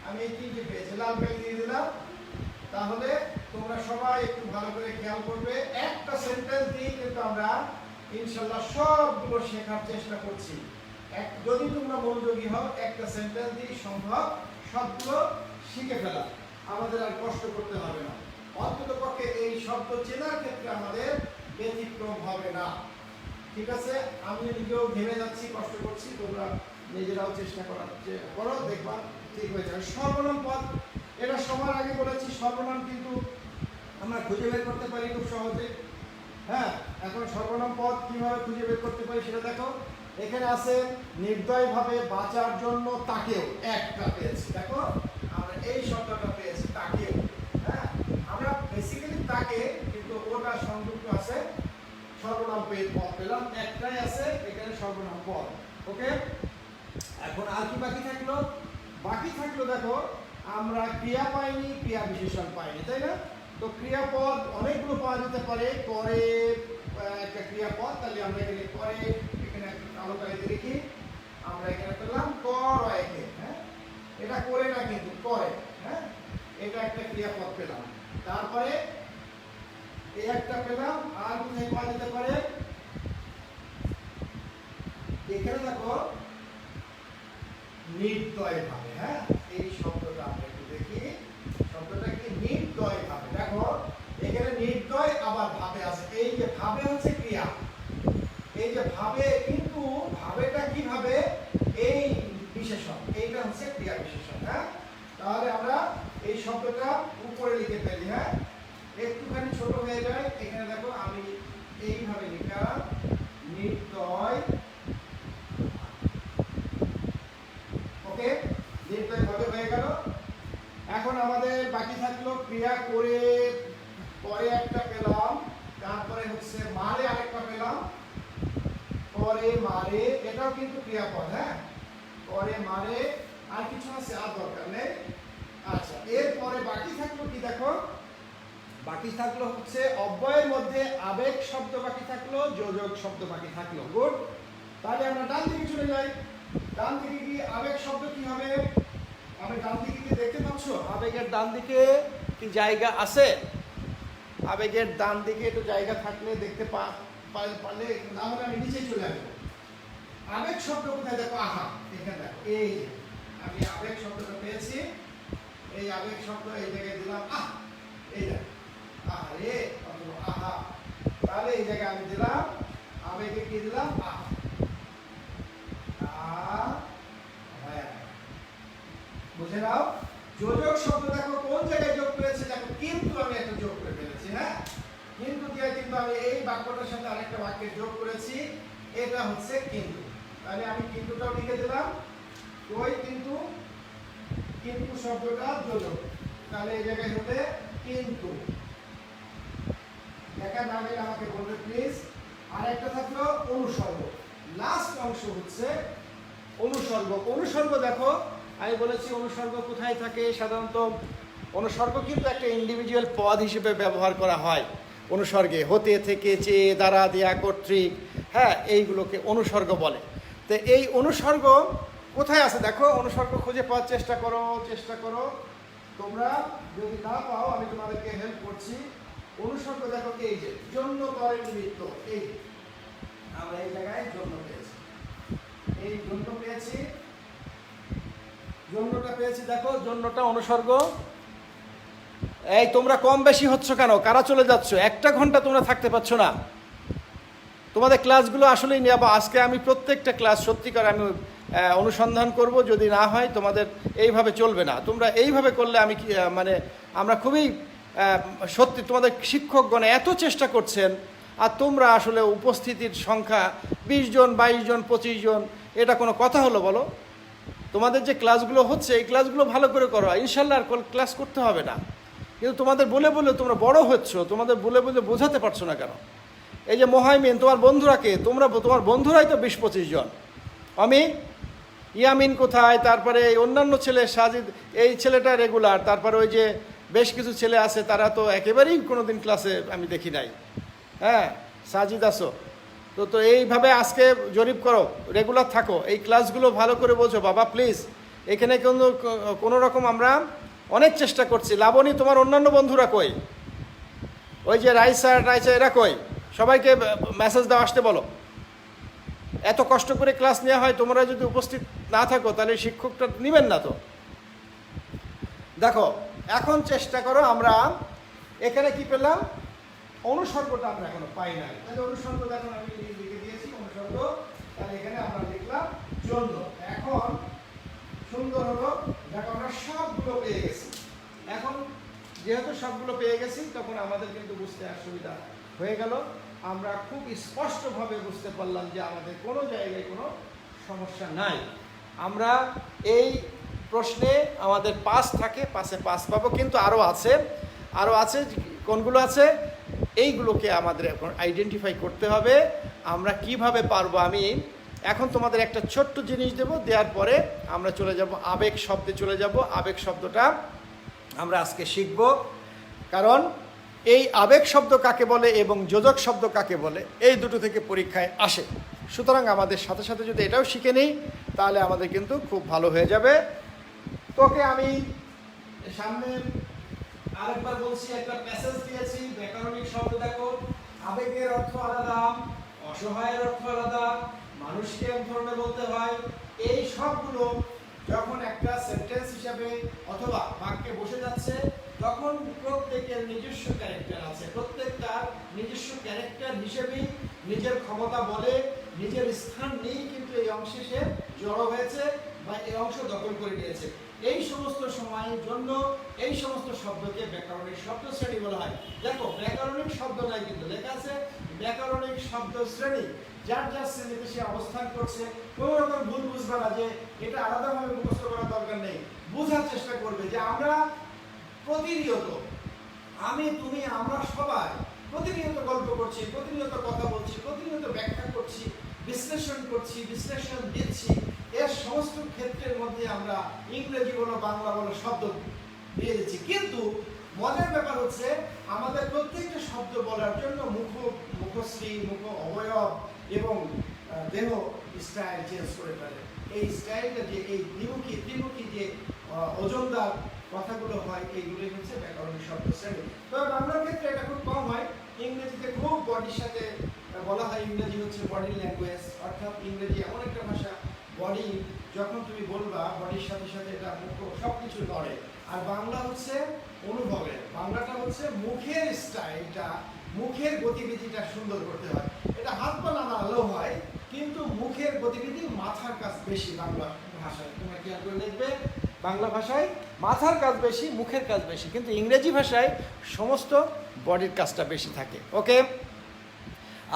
আমি এই তিনটে পেয়েছি, লাল পেন দিয়ে দিলাম। তাহলে তোমরা সবাই একটু ভালো করে খেয়াল করবে। একটা সেন্টেন্স দিয়ে কিন্তু আমরা ইনশাআল্লাহ সবগুলো শেখার চেষ্টা করছি। যদি তোমরা মনোযোগী হও, একটা সেন্টেন্স দিয়ে সম্ভব সবগুলো শিখে ফেলা, আমাদের আর কষ্ট করতে হবে না। অন্ততপক্ষে এই শব্দ চেনার ক্ষেত্রে আমাদের ব্যতিক্রম হবে না। ঠিক আছে? আমি নিজেও ঘেমে যাচ্ছি, কষ্ট করছি, তোমরা নিজেরাও চেষ্টা করো, দেখবা ঠিক হয়ে যাবে। সর্বনাম পদ, এটা সবার আগে বলেছি, সর্বনাম কিন্তু আমরা খুঁজে বের করতে পারি খুব সহজে। হ্যাঁ, এখন সর্বনাম পদ কিভাবে খুঁজে বের করতে পারি সেটা দেখো। এখানে আছে নির্দয়ভাবে বাঁচার জন্য তাকেও, একটা পেয়েছি। দেখো আমরা এই শব্দটা পেয়েছি, তাকেও। হ্যাঁ, আমরা বেসিক্যালি তাকে, কিন্তু ওটা সংযুক্ত আছে সর্বনাম পদ পেলাম, একটাই আছে এখানে সর্বনাম পদ। ওকে, এখন আর কি বাকি থাকলো? বাকি থাকলো দেখো আমরা ক্রিয়া পাইনি, ক্রিয়া বিশেষণ পাইনি, তাই না? তো ক্রিয়াপদ অনেকগুলো পাওয়া যেতে পারে। করে একটা ক্রিয়াপদ, তাহলে আমরা এখানে করে, এখানে একটা কালো কালিতে লিখি, আমরা এখানে পেলাম করয়কে। হ্যাঁ, এটা করে না কিন্তু করে। হ্যাঁ, এটা একটা ক্রিয়াপদ পেলাম। তারপরে এই একটা পেলাম। আর কোথায় পাওয়া যেতে পারে? এখানে দেখো নির্দয়ভাবে। হ্যাঁ, এই শব্দটা আমরা একটু দেখি, শব্দটা কি? নির্দয়ভাবে। দেখো এখানে নির্দয় আবার ভাবে আছে। এই যে ভাবে হচ্ছে ক্রিয়া, এই যে ভাবে, কিন্তু ভাবেটা কিভাবে? এই বিশেষণ, এইটা হচ্ছে ক্রিয়া বিশেষণ। হ্যাঁ, তাহলে আমরা এই শব্দটা উপরে লিখে ফেলি। হ্যাঁ, একটুখানি ছোট হয়ে যায়। এখানে দেখো আমি এইভাবে লিখলাম নির্দয়। ওকে, নির্দয় ভাবে হয়ে গেল। এখন আমাদের বাকি থাকলো ক্রিয়া করে, পরে একটা পেলাম, তারপরে হচ্ছে মারে আরেকটা পেলাম, করে মারে, এটাও কিন্তু ক্রিয়াপদ। হ্যাঁ, করে মারে, আর কিছু আছে? আর দরকার নেই। আচ্ছা, এরপরে বাকি থাকলো কি? দেখো বাকি থাকলো হচ্ছে অব্যয়ের মধ্যে আবেগ শব্দ বাকি থাকলো, যোজক শব্দ বাকি থাকলো। গুড, তাহলে আমরা ডান দিকে চলে যাই। ডান দিকে কি আবেগ শব্দ কি হবে? আমি ডান দিকে কি দেখতে পাচ্ছ? আবেগের ডান দিকে কি জায়গা আছে? আবেগের ডান দিকে একটু জায়গা থাকলে দেখতে পারলে, না হলে আমি নিচে চলে আসবো। আবেগ শব্দ কোথায়? দেখো আহা, এখানে দেখো, এই আমি আবেগ শব্দটা পেয়েছি। এই আবেগ শব্দ এই জায়গায় দিলাম আহ, এই দেখো আরে আহা। তাহলে এই জায়গায় আমি দিলাম আবেগে কি দিলাম? আহা। বুঝে নাও। যোজক শব্দ দেখো কোন জায়গায় যোগ করেছে? দেখো কিন্তু আমি একটা যোগ করে ফেলেছি। হ্যাঁ, কিন্তু দিয়ে কিন্তু আমি এই বাক্যটার সাথে আরেকটা বাক্যের যোগ করেছি, এটা হচ্ছে কিন্তু। তাহলে আমি কিন্তুটাও লিখে দিলাম। ওই কিন্তু, কিন্তু শব্দটা যোজক, তাহলে এই জায়গায় হতে কিন্তু। দেখা না গেলে আমাকে বলবে প্লিজ। আর একটা থাকলো অনুসর্গ। লাস্ট অংশ হচ্ছে অনুসর্গ। অনুসর্গ দেখো আমি বলেছি অনুসর্গ কোথায় থাকে? সাধারণত অনুসর্গ কিন্তু একটা ইন্ডিভিজুয়াল পদ হিসেবে ব্যবহার করা হয়। অনুসর্গে হতে, থেকে, চেয়ে, দ্বারা, দেয়া, কর্তৃক, হ্যাঁ, এইগুলোকে অনুসর্গ বলে। তো এই অনুসর্গ কোথায় আছে দেখো, অনুসর্গ খুঁজে পাওয়ার চেষ্টা করো। তোমরা যদি না পাও আমি তোমাদেরকে হেল্প করছি। অনুসর্গ দেখো, এই যে জন্য তরের নিমিত্ত, এই আমরা এই জায়গায় জন্য পেয়েছি, এই জন্য পেয়েছি, জন্যটা পেয়েছি। দেখো জন্যটা অনুসর্গ। এই তোমরা কম বেশি হচ্ছ কেন? কারা চলে যাচ্ছ? 1 ঘন্টা তোমরা থাকতে পারছো না। তোমাদের ক্লাসগুলো আসলেই নেওয়া। আজকে আমি প্রত্যেকটা ক্লাস সত্যিকার আমি অনুসন্ধান করব। যদি না হয় তোমাদের এইভাবে চলবে না। তোমরা এইভাবে করলে আমি মানে আমরা খুবই সত্যি, তোমাদের শিক্ষকগণে এত চেষ্টা করছেন আর তোমরা আসলে উপস্থিতির সংখ্যা 20 জন, 22 জন, 25 জন, এটা কোনো কথা হলো বলো? তোমাদের যে ক্লাসগুলো হচ্ছে এই ক্লাসগুলো ভালো করে করো, ইনশাল্লাহ আর ক্লাস করতে হবে না। কিন্তু তোমাদের বলে বলে তোমরা বড় হচ্ছ, তোমাদের বলে বলে বোঝাতে পারছো না কেন? এই যে মোহাইমিন, তোমার বন্ধুরাকে, তোমার বন্ধুরাই তো 20-25 জন। আমি ইয়ামিন কোথায়, তারপরে এই অন্যান্য ছেলে, সাজিদ এই ছেলেটা রেগুলার, তারপরে ওই যে বেশ কিছু ছেলে আছে তারা তো একেবারেই কোনো দিন ক্লাসে আমি দেখি নাই। হ্যাঁ, সাজিদ আসো তো এইভাবে আজকে জরিপ করো, রেগুলার থাকো, এই ক্লাসগুলো ভালো করে বোঝো বাবা প্লিজ। এখানে কোনো রকম আমরা অনেক চেষ্টা করছি। লাবণী, তোমার অন্যান্য বন্ধুরা কই? ওই যে রাইসা এরা কই? সবাইকে মেসেজ দাও, আসতে বলো। এত কষ্ট করে ক্লাস নেওয়া হয়, তোমরা যদি উপস্থিত না থাকো তাহলে শিক্ষকটা নেবেন না তো। দেখো এখন চেষ্টা করো। আমরা এখানে কি পেলাম? অনুসর্গটা আমরা এখনো পাই নাই। তাহলে অনুসর্গ এখন আমি লিখে দিয়েছি অনুসর্গ, তাহলে এখানে আমরা লিখলাম জন্য। এখন সুন্দর হলো, দেখো আমরা সবগুলো পেয়ে গেছি। এখন যেহেতু সবগুলো পেয়ে গেছি তখন আমাদের কিন্তু বুঝতে অসুবিধা হয়ে গেল। আমরা খুব স্পষ্টভাবে বুঝতে পারলাম যে আমাদের কোনো জায়গায় কোনো সমস্যা নাই। আমরা এই প্রশ্নে আমাদের পাস থাকে, পাসে পাস পাবো। কিন্তু আরও আছে। কোনগুলো আছে? এইগুলোকে আমাদের এখন আইডেন্টিফাই করতে হবে। আমরা কিভাবে পারবো? আমি এখন তোমাদের একটা ছোট্ট জিনিস দেওয়ার পরে আমরা চলে যাব আবেগ শব্দে চলে যাব। আবেগ শব্দটা আমরা আজকে শিখব, কারণ এই আবেগ শব্দ কাকে বলে এবং যোজক শব্দ কাকে বলে এই দুটো থেকে পরীক্ষায় আসে। সুতরাং আমাদের সাথে সাথে যদি এটাও শিখে নিই তাহলে আমাদের কিন্তু খুব ভালো হয়ে যাবে। তোকে আমি সামনে আরেকবার বলছি, একটা প্যাসেজ দিয়েছি, ব্যাকরণিক শব্দ দেখো। আবেগের অর্থ আলাদা, অসহায়ের অর্থ আলাদা, মানুষকে এক ধরনের বলতে হয়। এই সবগুলো যখন একটা সেন্টেন্স হিসাবে অথবা বাক্যে বসে যাচ্ছে তখন প্রত্যেকের নিজস্ব ক্যারেক্টার আছে। প্রত্যেকটার নিজস্ব ক্যারেক্টার হিসেবেই নিজের ক্ষমতা বলে, নিজের স্থান নিয়েই কিন্তু এই অংশে সে জড়ো হয়েছে বা এই অংশ দখল করে নিয়েছে। এই সমস্ত সময়ের জন্য এই সমস্ত শব্দকে ব্যাকরণিক শব্দ শ্রেণী বলা হয়। দেখো ব্যাকরণিক শব্দ নাই, কিন্তু লেখা আছে ব্যাকরণিক শব্দ শ্রেণী। যার যার শ্রেণীতে সে অবস্থান করছে। কোনো রকম ভুল বুঝবে না যে এটা আলাদাভাবে মুখস্থ করার দরকার নেই। বোঝার চেষ্টা করবে যে আমরা প্রতিনিয়ত, আমি তুমি আমরা সবাই প্রতিনিয়ত গল্প করছি, প্রতিনিয়ত কথা বলছি, প্রতিনিয়ত ব্যাখ্যা করছি, বিশ্লেষণ দিচ্ছি। এর সমস্ত ক্ষেত্রের মধ্যে আমরা ইংরেজি বলো বাংলা বলো শব্দ দিয়ে দিচ্ছি। কিন্তু মজার ব্যাপার হচ্ছে আমাদের প্রত্যেকটা শব্দ বলার জন্য মুখশ্রী, মুখ অবয়ব এবং দেহ স্টাইল চেঞ্জ করে ফেলে। এই স্টাইলটা যে এই দ্বিমুখী যে ওজনদার কথাগুলো হয় এইগুলোই হচ্ছে ব্যাকরণিক শব্দ শ্রেণী। তবে বাংলার ক্ষেত্রে এটা খুব কম হয়। ইংরেজিতে খুব বডির সাথে বলা হয়। ইংরেজি হচ্ছে বডি ল্যাঙ্গুয়েজ, অর্থাৎ ইংরেজি এমন একটা ভাষা, বডি যখন তুমি বলবা বডির সাথে সাথে এটা মুখ সব কিছু লড়ে। আর বাংলা হচ্ছে অনুভবের, বাংলাটা হচ্ছে মুখের স্টাইলটা, মুখের গতিবিধিটা সুন্দর করতে হয়। এটা হাত পা নাড়ালেও হয়, কিন্তু মুখের গতিবিধি মাথার কাজ বেশি বাংলা ভাষায়। তোমরা খেয়াল করে দেখবে বাংলা ভাষায় মাথার কাজ বেশি, মুখের কাজ বেশি, কিন্তু ইংরেজি ভাষায় সমস্ত বডির কাজটা বেশি থাকে। ওকে,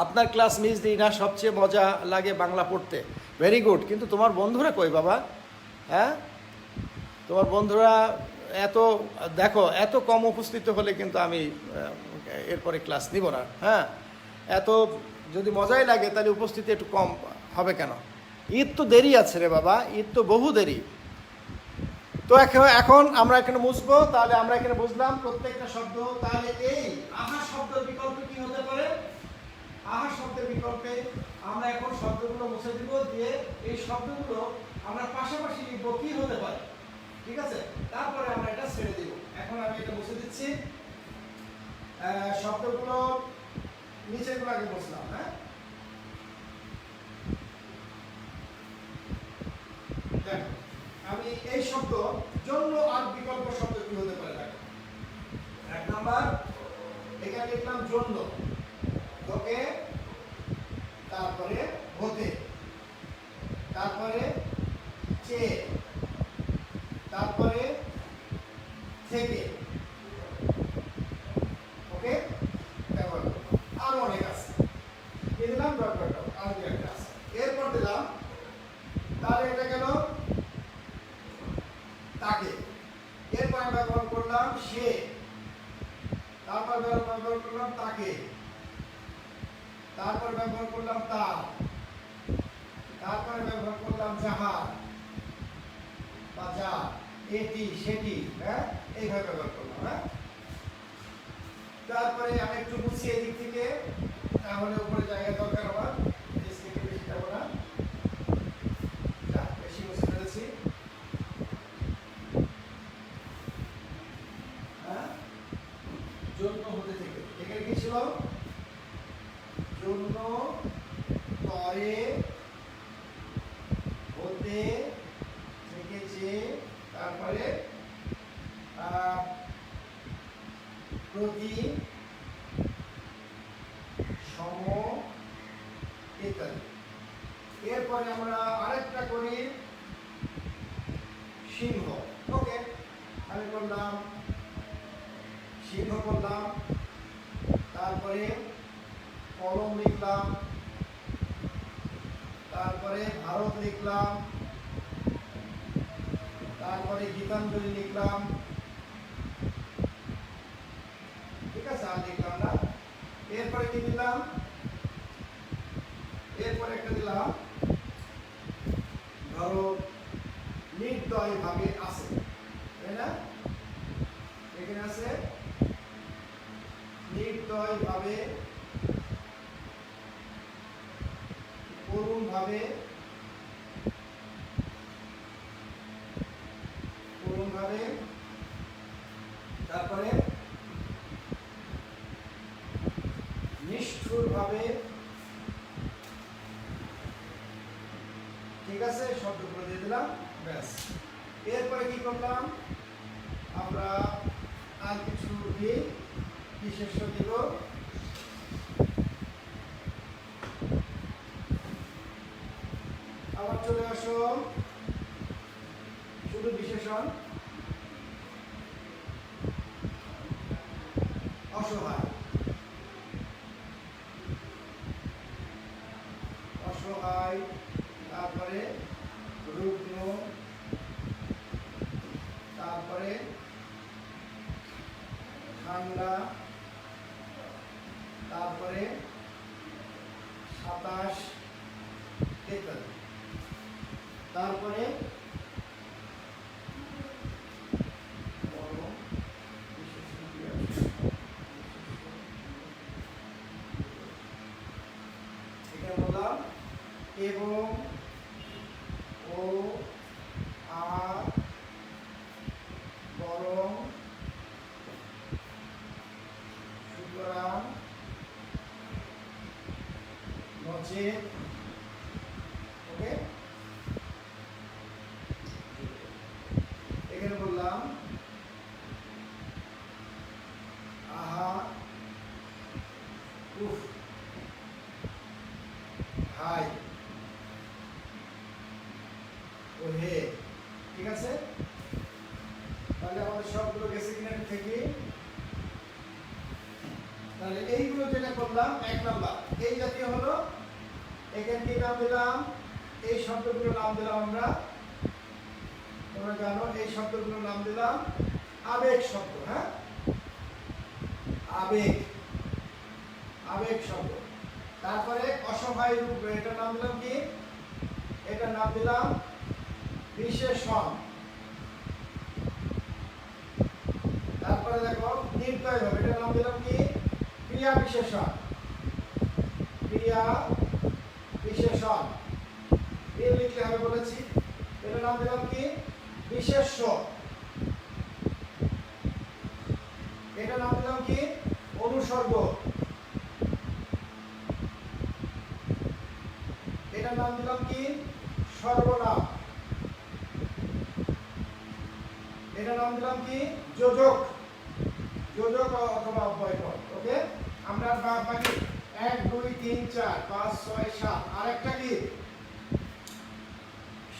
আপনার ক্লাস মিস দিই না, সবচেয়ে মজা লাগে বাংলা পড়তে। Very good. কিন্তু তোমার বন্ধুরা কই বাবা? হ্যাঁ, তোমার বন্ধুরা এত কম উপস্থিত হলে কিন্তু আমি এরপরে ক্লাস নিব না। হ্যাঁ, এত যদি মজাই লাগে তাহলে উপস্থিতি একটু কম হবে কেন? ঈদ তো দেরি আছে রে বাবা, ঈদ তো বহু দেরি। তো এখন আমরা এখানে বুঝবো, তাহলে আমরা এখানে বুঝলাম প্রত্যেকটা শব্দ। তাহলে এই আহা শব্দের বিকল্প কি হতে পারে? আহা শব্দের বিকল্পে আমরা এখন শব্দগুলো মুছে দিব, দিয়ে এই শব্দগুলো আমরা পাশাপাশি লিখবো কি হতে পারে, ঠিক আছে? তারপরে আমরা এটা ছেড়ে দিব। এখন আমি এটা মুছে দিচ্ছি। শব্দগুলো নিচেগুলো আগে বসলাম, হ্যাঁ? দেখো আমি এই শব্দ জন্য আর বিকল্প শব্দ কি হতে পারে দেখো। 1 নাম্বার এখানে লিখলাম জন্য, ওকে, তারপরে হতে, তারপরে চেয়ে, তারপরে থেকে, ওকে, ব্যবহার করব। আরো অনেক আছে, এই দিলাম ডট ডট ডট, আর দুই একটা আছে। এরপর দিলাম, তাহলে এটা গেল তাকে। এরপর আমি ব্যবহার করলাম সে, তারপর ব্যবহার করলাম তাকে, তারপর ব্যবহার করলাম তার, তারপরে ব্যবহার করলাম যাহা বা যা, এটি সেটি, হ্যাঁ, এইভাবে ব্যবহার করলাম, হ্যাঁ। তারপরে আমি একটু বুঝছি এদিক থেকে, তাহলে উপরে জায়গা দরকার আমার, থেকে বেশি যাবো না, যা বেশি বুঝতে পেরেছি, হ্যাঁ। জন্য হতে থেকে এখানে কি ছিল? জন্য, তরে, হতে, থেকেছে, তারপরে প্রতি, সম, ইত্যাদি। এরপরে আমরা আরেকটা করি সিংহ, ওকে, আমি করলাম সিংহ করলাম, তারপরে কলম লিখলাম, তারপরে ভারত লিখলাম, তারপরে গীতাঞ্জলি লিখলাম, ঠিক আছে, আর লিখলাম না। এরপরে কি দিলাম? এরপরে একটা দিলাম, ধরো নির্দয় ভাবে আছে, তাই না? এখানে আছে নির্দয় ভাবে, করুণ ভাবে, করুণ ভাবে, তারপরে নিষ্ঠুর ভাবে, ঠিক আছে, শব্দগুলো দিয়ে দিলাম, ব্যাস। এরপরে কি করলাম আমরা? আর কিছু দিয়ে বিশেষ্য দিব, আবার চলে আসো শুধু বিশেষণ, অসহায়, অসহায়, তারপরে রুগ্ন, তারপরে ঠান্ডা, তারপরে 27 ইত্যাদি। তারপরে এখানে বললাম এবং, ও, আর, বরং, সুতরাং, নচেত, ওকে। এখানে বললাম আহা, উফ, হাই, ও হে, ঠিক আছে। তাহলে আমাদের সবগুলো গেছে কিনা থেকে, তাহলে এইগুলো যেটা করলাম 1 নাম্বার এই জাতীয় হলো। এখানে কি নাম দিলাম? এই শব্দগুলোর নাম দিলাম আমরা, তোমরা জানো এই শব্দগুলোর নাম দিলাম আবেগ শব্দ, হ্যাঁ, আবেগ, আবেগ শব্দ। তারপরে অসহায় রূপ, এটার নাম দিলাম কি? এটার নাম দিলাম বিশেষণ। তারপরে দেখো নির্দয় ভাবে, এটার নাম দিলাম কি? ক্রিয়া বিশেষণ, ক্রিয়া বিশেষণ। এর লিখলে হবে বলেছি এটার নাম দিলাম কি বিশেষ্য, এটার নাম দিলাম কি অনুসর্গ, এটার নাম দিলাম কি সর্বনাম, এটার নাম দিলাম কি যোজক, যোজক অথবা অব্যয়পদ। ওকে, আমরা বাকি 1 2 3 4 5 6 7 আরেকটা কি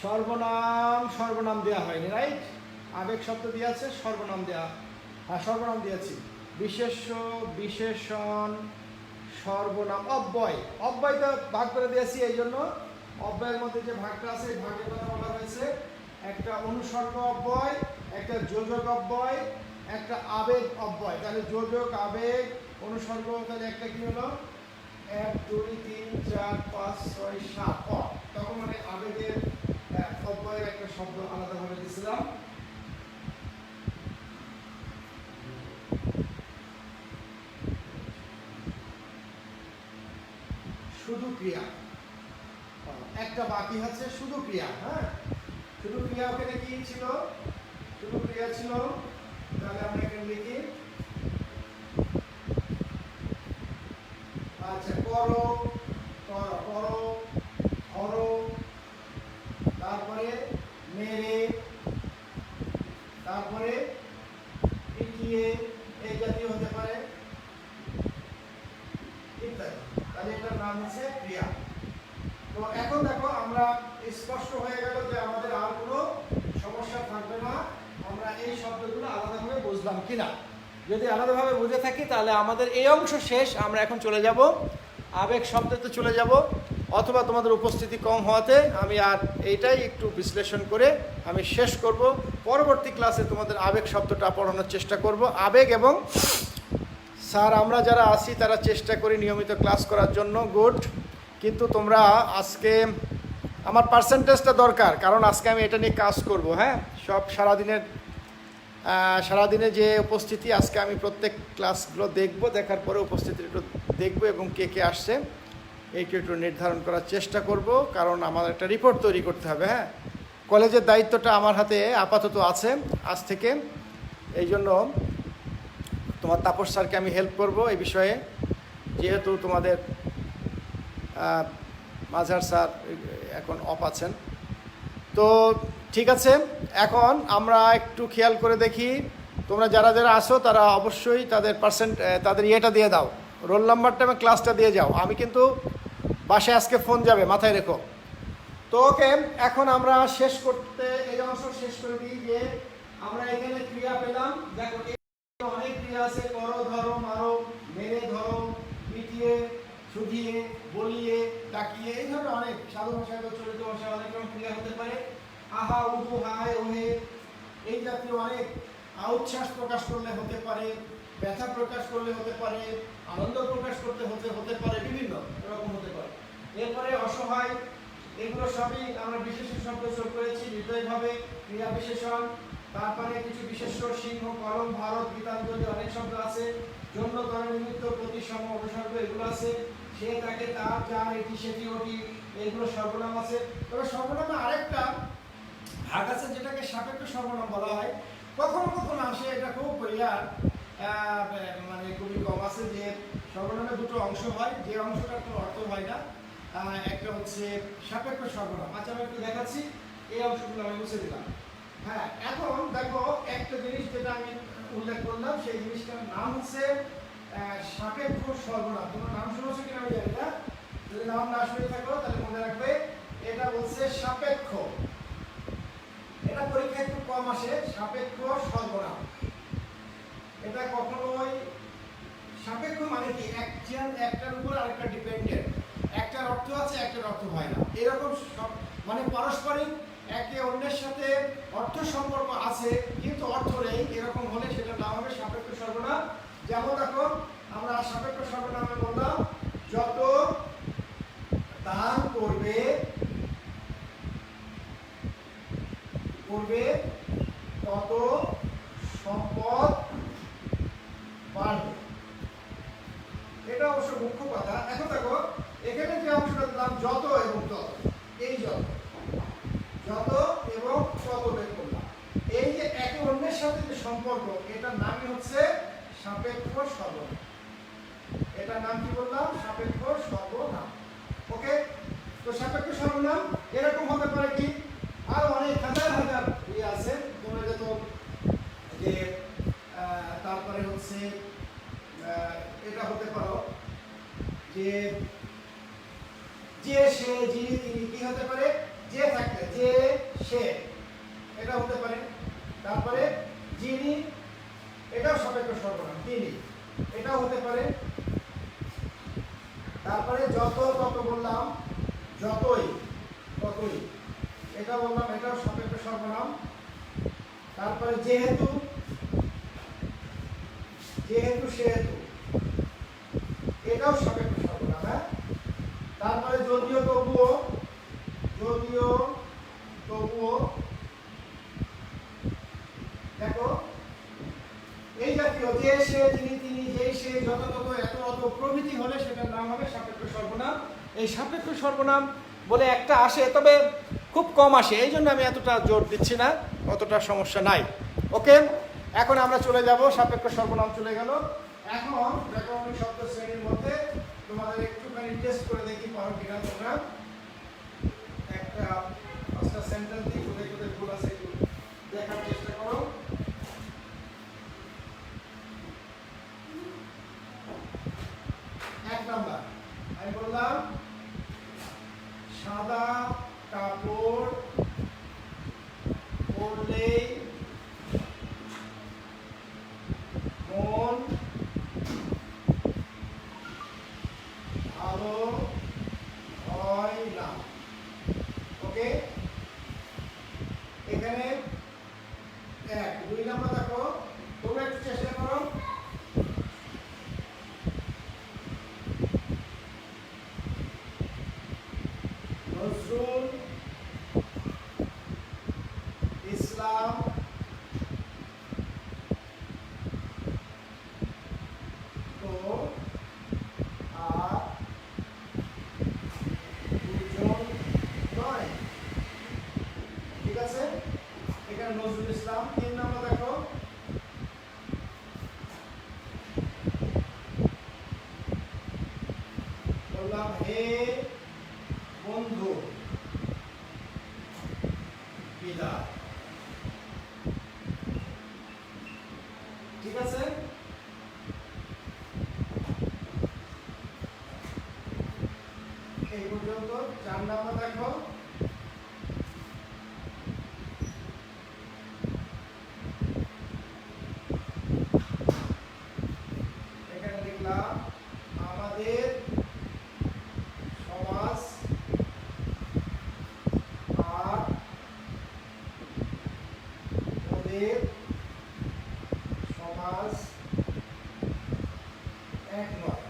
সর্বনাম, সর্বনাম দেয়া হয়নি, রাইট? আবেগ শব্দ দেয়া আছে, সর্বনাম দেয়া, হ্যাঁ সর্বনাম দিয়েছি। বিশেষ্য, বিশেষণ, সর্বনাম, অব্যয়, অব্যয়টা ভাগ করে দিয়েছি, এই জন্য অব্যয়ের মধ্যে যে ভাগটা আছে এই ভাগের কথা বলা হয়েছে। একটা অনুসর্গ অব্যয়, একটা যোজক অব্যয়, একটা আবেগ অব্যয়। তাহলে যোজক, আবেগ, অনুসর্গ, তাহলে একটা কি হলো 1 2 3 4 5 6 7 তখন মানে আবেগের অব্যয়ের একটা শব্দ আলাদাভাবে দিয়েছিলাম। শুধু ক্রিয়া, একটা বাকি আছে শুধু ক্রিয়া। হ্যাঁ, শুধু ক্রিয়া ওখানে কি ছিল, শুধু ক্রিয়া ছিল। তাহলে আমরা এখানে লিখি আচ্ছা করো, করো, করো, ধরো, তারপরে মেরে, তারপরে পিটিয়ে, এই জাতীয় হতে পারে ইত্যাদি। তাহলে এটার নাম হচ্ছে ক্রিয়া। তো এখন দেখো আমরা স্পষ্ট হয়ে গেল যে আমাদের আর কোনো সমস্যা থাকবে না, আমরা এই শব্দগুলো আলাদাভাবে বুঝলাম কিনা। যদি আলাদাভাবে বুঝে থাকি তাহলে আমাদের এই অংশ শেষ। আমরা এখন চলে যাব আবেগ শব্দতে চলে যাব, অথবা তোমাদের উপস্থিতি কম হওয়াতে আমি আর এইটাই একটু বিশ্লেষণ করে আমি শেষ করব। পরবর্তী ক্লাসে তোমাদের আবেগ শব্দটা পড়ানোর চেষ্টা করব। আবেগ এবং স্যার আমরা যারা আছি তারা চেষ্টা করি নিয়মিত ক্লাস করার জন্য, গুড। কিন্তু তোমরা আজকে আমার পার্সেন্টেজটা দরকার, কারণ আজকে আমি এটা নিয়ে কাজ করব। হ্যাঁ, সব সারাদিনে যে উপস্থিতি, আজকে আমি প্রত্যেক ক্লাসগুলো দেখব, দেখার পরে উপস্থিতি একটু দেখব এবং কে কে আসছে এইটা একটু নির্ধারণ করার চেষ্টা করব, কারণ আমার একটা রিপোর্ট তৈরি করতে হবে। হ্যাঁ, কলেজের দায়িত্বটা আমার হাতে আপাতত আছে আজ থেকে, এই জন্য তোমার তাপস স্যারকে আমি হেল্প করব এই বিষয়ে, যেহেতু তোমাদের মাঝার স্যার এখন অফ আছেন। তো ঠিক আছে, এখন আমরা একটু খেয়াল করে দেখি তোমরা যারা যারা আসো তারা অবশ্যই তাদের ইয়েটা দিয়ে দাও, রোল নাম্বারটা এবং ক্লাসটা দিয়ে যাও। আমি কিন্তু বাসায় আজকে ফোন যাবে, মাথায় রেখো। তো ওকে, এখন আমরা শেষ করতে এই অংশ শেষ করে দিই যে আমরা এখানে ক্রিয়া পেলাম। দেখো অনেক ক্রিয়া আছে, করো, ধরো, মারো, মেরে, ধরো, পিটিয়ে, শুধিয়ে, বলিয়ে, ডাকিয়ে, এই ধরনের অনেক সাধু ভাষায় বা চলিত ভাষায় অনেক রকম ক্রিয়া হতে পারে। আহা, উহু, হায়, ওহে, এই জাতীয় অনেক উচ্ছ্বাস প্রকাশ করলে হতে পারে, ব্যথা প্রকাশ করলে হতে পারে, আনন্দ প্রকাশ করতে হতে পারে, বিভিন্ন রকম হতে পারে। এরপরে অসহায়, এগুলো সবই আমরা বিশেষণ শব্দ যোগ করেছি নির্দয়ভাবে, ক্রিয়া বিশেষণ। তারপরে কিছু বিশেষ্য, সিংহ, কলম, ভারত, গীতাঞ্জলি, অনেক শব্দ আছে। জন্য, তর, নিমিত্ত, প্রতিসম, অনুসর্গ, এগুলো আছে। সে, তাকে, তার, যার, এটি, সেটি, ওটি, এগুলো সর্বনাম আছে। তবে সর্বনামে আরেকটা ভাগ আছে যেটাকে সাপেক্ষ সর্বনাম বলা হয়। কখনো কখনো আসে, এটা খুব রেয়ার, মানে খুবই কম আছে, যে সর্বনামে দুটো অংশ হয়, যে অংশটার কোনো অর্থ হয় না। একটা হচ্ছে সাপেক্ষ সর্বনাম। আচ্ছা আমি একটু দেখাচ্ছি, এই অংশগুলো আমি মুছে দিলাম। হ্যাঁ, এখন দেখো একটা জিনিস যেটা আমি উল্লেখ করলাম, সেই জিনিসটার নাম হচ্ছে সাপেক্ষ সর্বনাম। তোমার নাম শুনেছো কিনা আমি জানি না, যদি নাম না শুনে থাকো তাহলে মনে রাখবে এটা বলছে সাপেক্ষ। এটা পরীক্ষা একটু কম আসে, সাপেক্ষ সর্বনাম। এটা কখনোই সাপেক্ষ মানে কি একটার উপর আরেকটা ডিপেন্ডেন্ট, একটার অর্থ আছে একটার অর্থ হয় না, এরকম মানে পারস্পরিক একে অন্যের সাথে অর্থ সম্পর্ক আছে কিন্তু অর্থ নেই, এরকম হলে সেটার নাম হবে সাপেক্ষ সর্বনাম। যেমন দেখো আমরা সাপেক্ষ সর্বনামে বললাম যত দান করবে তত সম্পদ বাড়বে। এটা অবশ্য মুখ্য কথা। এখন দেখো এখানে যে অংশটা দিলাম যত এবং তত, এই যত এবং কত বের করলাম। এই যে একে অন্যের সাথে যে সম্পর্ক, এটার নামই হচ্ছে সাপেক্ষ সর্বনাম। এটার নাম কি বললাম? সাপেক্ষ সর্বনাম। ওকে, তো সাপেক্ষ সর্বনাম এরকম হতে পারে কি, আর অনেক হাজার হাজার ইয়ে আছে। তোমরা যত যে তারপরে হচ্ছে এটা হতে পারো যে যে সে যিনি তিনি, কি হতে পারে? যে থাকলে যে সে, এটা হতে পারে। তারপরে যিনি, এটাও সাপেক্ষ সর্বনাম। তিনি, এটাও হতে পারে। তারপরে যত তত বললাম, যতই ততই, এটা বললাম, এটাও সাপেক্ষ সর্বনাম। তারপরে যেহেতু, যেহেতু সেহেতু, এটাও সাপেক্ষ সর্বনাম। হ্যাঁ, তারপরে যদিও তবুও, যদিও তবুও, দেখো এই জাতীয় যে সে যিনি তিনি যেই সে যত তত এত অত প্রভৃতি হলে সেটার নাম হবে সাপেক্ষ সর্বনাম। এই সাপেক্ষ সর্বনাম বলে একটা আসে, তবে খুব কম আসে, এই জন্য আমি এতটা জোর দিচ্ছি না, অতটা সমস্যা নাই। ওকে, এখন আমরা চলে যাব, সাপেক্ষ সর্বনাম চলে গেল। এখন ব্যাকরণিক শব্দ শ্রেণীর মধ্যে তোমাদের একটুখানি টেস্ট করে দেখি পারো কিনা তোমরা। একটা 5টা সেন্টেন্স দিয়ে কোথায় কোথায় ভুল আছে একটু দেখার চেষ্টা করো। এক নাম্বার আমি বললাম সাদা কাপড় পরলেই মন ভালো হয় না। ওকে, এখানে এক। 2 নাম্বার দেখো, তোমরা একটু চেষ্টা করো। নজরুল ইসলাম তো আর দুজন নয়। ঠিক আছে, এখানে নজরুল ইসলাম। 3 নম্বর দেখো, বললাম হে বন্ধু বিদায়। ঠিক আছে, এই পর্যন্ত। 4 নম্বর দেখো, এখানে লিখলাম আমাদের সমাজ আর ওদের সমাজ এক নয়।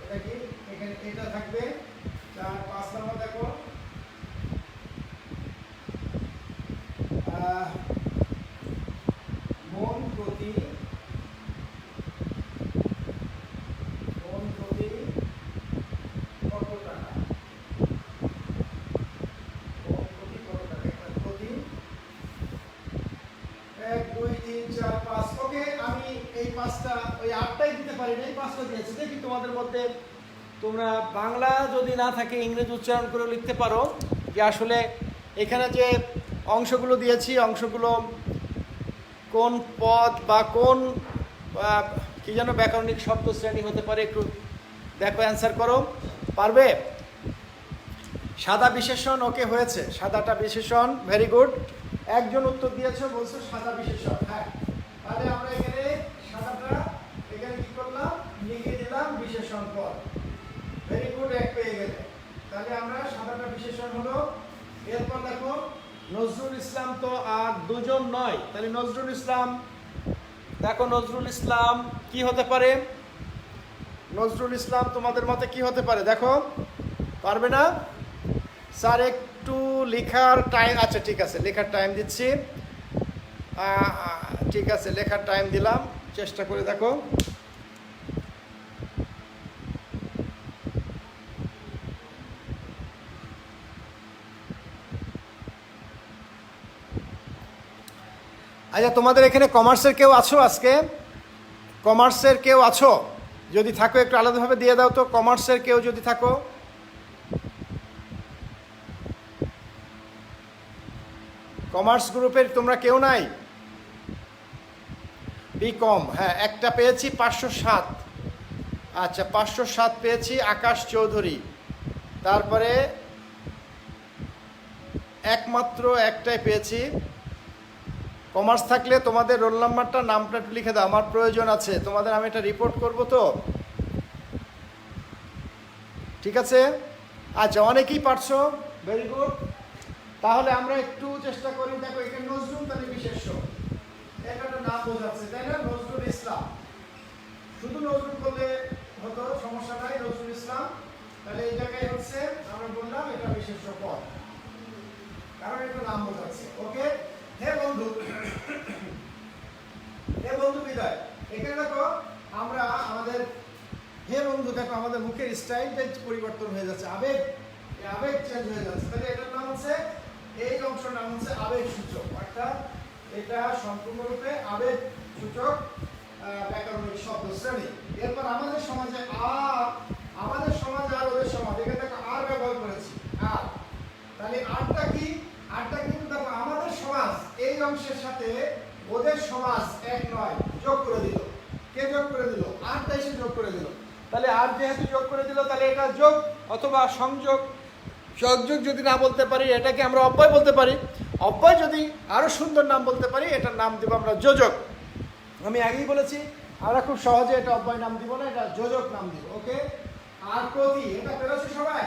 এটা কি? এখানে এটা থাকবে। 5 নম্বর দেখো, মন প্রতি কত টাকা? মন প্রতি কত টাকা? এটা প্রতি 1 2 3 4 5। ওকে, আমি এই 5টা, ওই 8টাই দিতে পারি না, এই 5টা দিয়েছি। দেখি তোমাদের মধ্যে তোমরা বাংলা যদি না থাকে ইংরেজি উচ্চারণ করে লিখতে পারো যে আসলে এখানে যে অংশগুলো দিয়েছি, অংশগুলো কোন পদ বা কোন কি যেন ব্যাকরণিক শব্দ শ্রেণী হতে পারে, একটু দেখো, অ্যান্সার করো। পারবে? সাদা বিশেষণ, ওকে হয়েছে, সাদাটা বিশেষণ, ভেরি গুড। একজন উত্তর দিয়েছো, বলছো সাদা বিশেষণ। হ্যাঁ, তাহলে আমরা এখানে সাদাটা এখানে কি করলাম? লিখে দিলাম বিশেষণ পদ। ভেরি গুড, এক পেয়ে গেলে। তাহলে আমরা সাদাটা বিশেষণ হলো। এরপর দেখো, নজরুল ইসলাম তো আর দুজন নয়, তাহলে নজরুল ইসলাম, দেখো নজরুল ইসলাম কি হতে পারে? নজরুল ইসলাম তোমাদের মতে কি হতে পারে? দেখো, পারবে না? স্যার একটু লেখার টাইম, আচ্ছা ঠিক আছে, লেখার টাইম দিচ্ছি। ঠিক আছে, লেখার টাইম দিলাম, চেষ্টা করে দেখো। আচ্ছা, তোমাদের এখানে কমার্সের কেউ আছো আজকে? কমার্সের কেউ আছো? যদি থাকো একটু আলাদাভাবে দিয়ে দাও তো, কমার্সের কেউ যদি থাকো। কমার্স গ্রুপের তোমরা কেউ নাই? বিকম, হ্যাঁ একটা পেয়েছি 507। আচ্ছা 507 পেয়েছি আকাশ চৌধুরী। তারপরে একমাত্র একটাই পেয়েছি। কমার্স থাকলে তোমাদের রোল নাম্বারটা নামটা একটু লিখে দাও, আমার প্রয়োজন আছে, তোমাদের আমি এটা রিপোর্ট করব তো। ঠিক আছে, আচ্ছা অনেকেই পারছো, ভেরি গুড। তাহলে আমরা একটু চেষ্টা করি। দেখো এখানে নজরুল তাহলে বিশেষ্য, এটা একটা নাম বোঝাচ্ছে তাই না, নজরুল ইসলাম। শুধু নজরুল বললে হতো, সমস্যা নাই, নজরুল ইসলাম। তাহলে এই জায়গায় হচ্ছে আমরা বললাম এটা বিশেষ্য পদ, কারণ এটা নাম বোঝাচ্ছে। ওকে, হে বন্ধু, হে বন্ধু বিদায়। এখানে দেখো আমরা আমাদের হে বন্ধু, দেখো আমাদের মুখের স্টাইলটা পরিবর্তন হয়ে যাচ্ছে, আবেগ, আবেগ চেঞ্জ হয়ে যাচ্ছে। তাহলে এটার নাম হচ্ছে, এই অংশের নাম হচ্ছে আবেগ সূচক, অর্থাৎ এটা সম্পূর্ণরূপে আবেগ সূচক ব্যাকরণিক শব্দ শ্রেণী। এরপর আমাদের সমাজে আমাদের সমাজ আর ওদের সমাজ, এখানে দেখো আর ব্যবহার করেছি, আর। তাহলে আরটা কি? আরটা কিন্তু দেখো আমাদের সমাজ এই অংশের সাথে ওদের সমাজ এক নয়, যোগ করে দিল। কে যোগ করে দিল? আরটা এসে যোগ করে দিল। তাহলে আর যেহেতু যোগ করে দিল, তাহলে এটা যোগ অথবা সংযোগ। সংযোগ যদি না বলতে পারি, এটাকে আমরা অব্যয় বলতে পারি। অব্যয় যদি আরো সুন্দর নাম বলতে পারি, এটার নাম দেব আমরা যোজক। আমি আগেই বলেছি আমরা খুব সহজে এটা অব্যয় নাম দিব না, এটা যোজক নাম দিব। ওকে, আর প্রতি, এটা পেরেছো সবাই?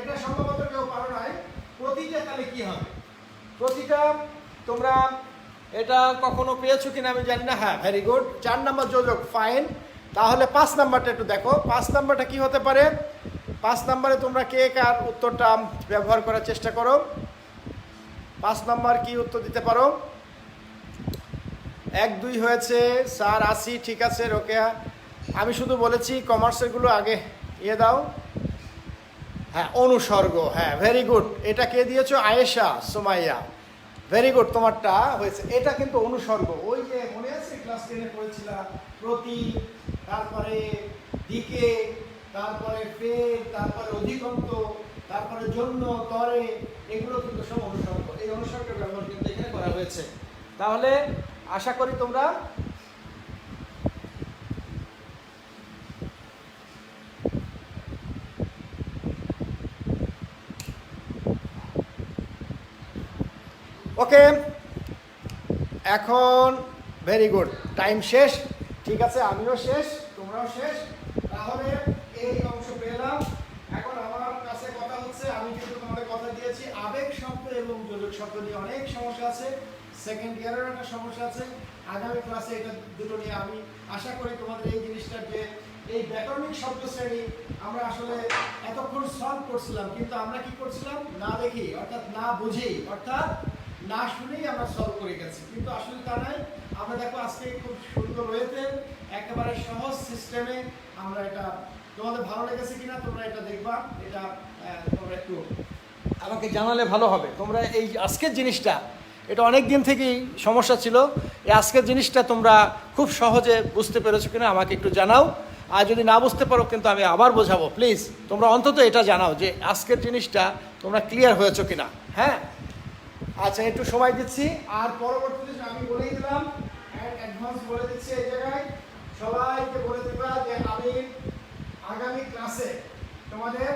এটা সম্ভবত কেউ পারো নাই। প্রতিটা তাহলে কি হবে? প্রতিটা তোমরা এটা কখনো পেয়েছো কিনা আমি জানি না। হ্যাঁ, ভেরি গুড, 4 নাম্বার যোজক, ফাইন। তাহলে 5 নাম্বারটা একটু দেখো, 5 নাম্বারটা কি হতে পারে? 5 নাম্বারে তোমরা কে কার উত্তরটা ব্যবহার করার চেষ্টা করো। 5 নাম্বার কি উত্তর দিতে পারো? 1 2 হয়েছে, 4 80, ঠিক আছে রোকেয়া। আমি শুধু বলেছি কমার্সেরগুলো আগে ইয়ে দাও। হ্যাঁ, অনুসর্গ, হ্যাঁ ভেরি গুড। এটা কে দিয়েছো? আয়েশা সুমাইয়া, ভেরি গুড, তোমারটা হয়েছে। এটা কিন্তু অনুসর্গ, ওই যে মনে আছে ক্লাস 10-এ পড়েছিলাম, প্রতি, তারপরে দিকে, তারপরে ফের, তারপরে অধিকন্ত, তারপরে জন্য, তরে, এগুলো কিন্তু সব অনুসর্গ। এই অনুসর্গের ব্যবহার কিন্তু এখানে করা হয়েছে। তাহলে আশা করি তোমরা ওকে। এখন ভেরি গুড, টাইম শেষ, ঠিক আছে, আমিও শেষ, তোমরাও শেষ। তাহলে এই অংশ পেলাম। এখন আমার কাছে কথা হচ্ছে, আমি কিন্তু তোমাদের কথা দিয়েছি আবেগ শব্দ এবং যোজক শব্দ নিয়ে অনেক সমস্যা আছে, সেকেন্ড ইয়ারের একটা সমস্যা আছে। আগামী ক্লাসে এটা দুটো নিয়ে আমি আশা করি তোমাদের এই জিনিসটা, যে এই ব্যাকরণিক শব্দ শ্রেণী আমরা আসলে এতক্ষণ সলভ করছিলাম, কিন্তু আমরা কি করছিলাম? না দেখি, অর্থাৎ না বুঝি, অর্থাৎ না শুনেই আমরা সলভ করে গেছি, কিন্তু আসলে তা নাই। আমরা দেখো আজকে খুব সুন্দর ওয়েতে একেবারে সহজ সিস্টেমে আমরা এটা, তোমাদের ভালো লেগেছে কিনা তোমরা এটা দেখবা। এটা তোমরা একটু আমাকে জানালে ভালো হবে। তোমরা এই আজকের জিনিসটা, এটা অনেক দিন থেকেই সমস্যা ছিল, এই আজকের জিনিসটা তোমরা খুব সহজে বুঝতে পেরেছো কিনা আমাকে একটু জানাও। আর যদি না বুঝতে পারো কিন্তু আমি আবার বোঝাবো, প্লিজ তোমরা অন্তত এটা জানাও যে আজকের জিনিসটা তোমরা ক্লিয়ার হয়েছো কিনা। হ্যাঁ, আচ্ছা একটু সময় দিচ্ছি। আর পরবর্তীতে আমি বলেই দিলাম, অ্যাডভান্স বলে দিচ্ছি এই জায়গায়, সবাইকে বলে দিবা যে আমি আগামী ক্লাসে তোমাদের,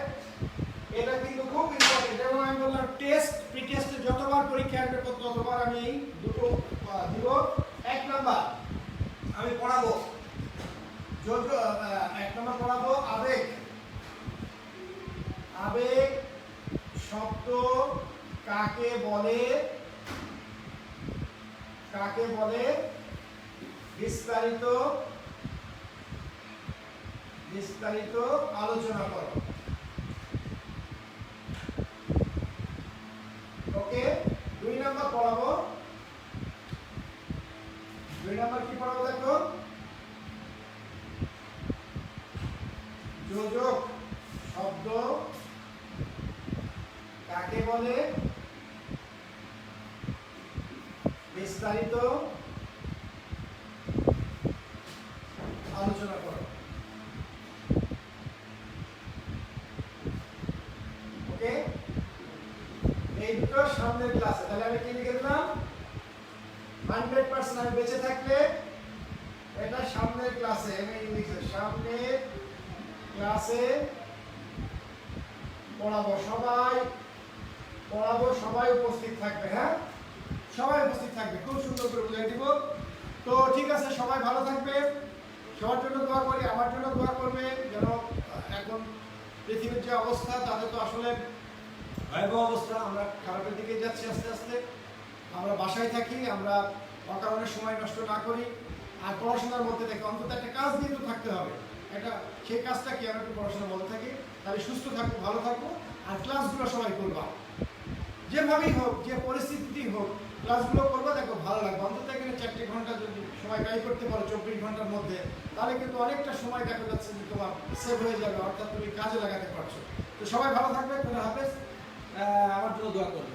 এটা কিন্তু খুব ইম্পর্টেন্ট, যেমন আমি বললাম টেস্ট, প্রি টেস্টে যতবার পরীক্ষা আসবে ততবার আমি এই দুটো দিব। 1 নাম্বার আমি পড়াবো, 1 নাম্বার পড়াবো আবেগ। আবেগ শব্দ কাকে বলে, কাকে বলে বিস্তারিত বিস্তারিত আলোচনা করো। ওকে, 2 নাম্বার পড়াবো। 2 নাম্বার কি পড়াবো দেখো, যোজক শব্দ কাকে বলে বিস্তারিত এই দুটো সামনের ক্লাসে। তাহলে আমি কি লিখে দিলাম 100% আমি বেঁচে থাকলে এটা সামনের ক্লাসে, আমি লিখছি সামনের ক্লাসে পড়াবো, সবাই উপস্থিত থাকবে। হ্যাঁ, সবাই উপস্থিত থাকবে, খুব সুন্দর করে বুঝিয়ে দিব। তো ঠিক আছে, সবাই ভালো থাকবে, সবার জন্য দোয়া করি, আমার জন্য দোয়া করবে। যেন এখন পৃথিবীর যে অবস্থা, তাতে তো আসলে ভয়াবহ অবস্থা, আমরা খারাপের দিকে যাচ্ছি আস্তে আস্তে। আমরা বাসায় থাকি, আমরা অকারণে সময় নষ্ট না করি, আর পড়াশোনার মধ্যে থেকে অন্তত একটা কাজ দিয়ে তো থাকতে হবে। এটা সেই কাজটা কি, আমরা একটু পড়াশোনার মধ্যে থাকি, তাহলে সুস্থ থাকবো, ভালো থাকবো। আর ক্লাসগুলো সবাই করবা, যেভাবেই হোক, যে পরিস্থিতিতেই হোক, ক্লাসগুলো করবো, দেখো ভালো লাগবে। অন্তত এখানে 4 ঘন্টা যদি সময় ব্যয় করতে পারো 24 ঘন্টার মধ্যে, তাহলে কিন্তু অনেকটা সময় দেখা যাচ্ছে যে তোমার সেভ হয়ে যাবে, অর্থাৎ তুমি কাজে লাগাতে পারছো। তো সবাই ভালো থাকবে, খোদা হাফেজ, আমার জন্য দোয়া করবে।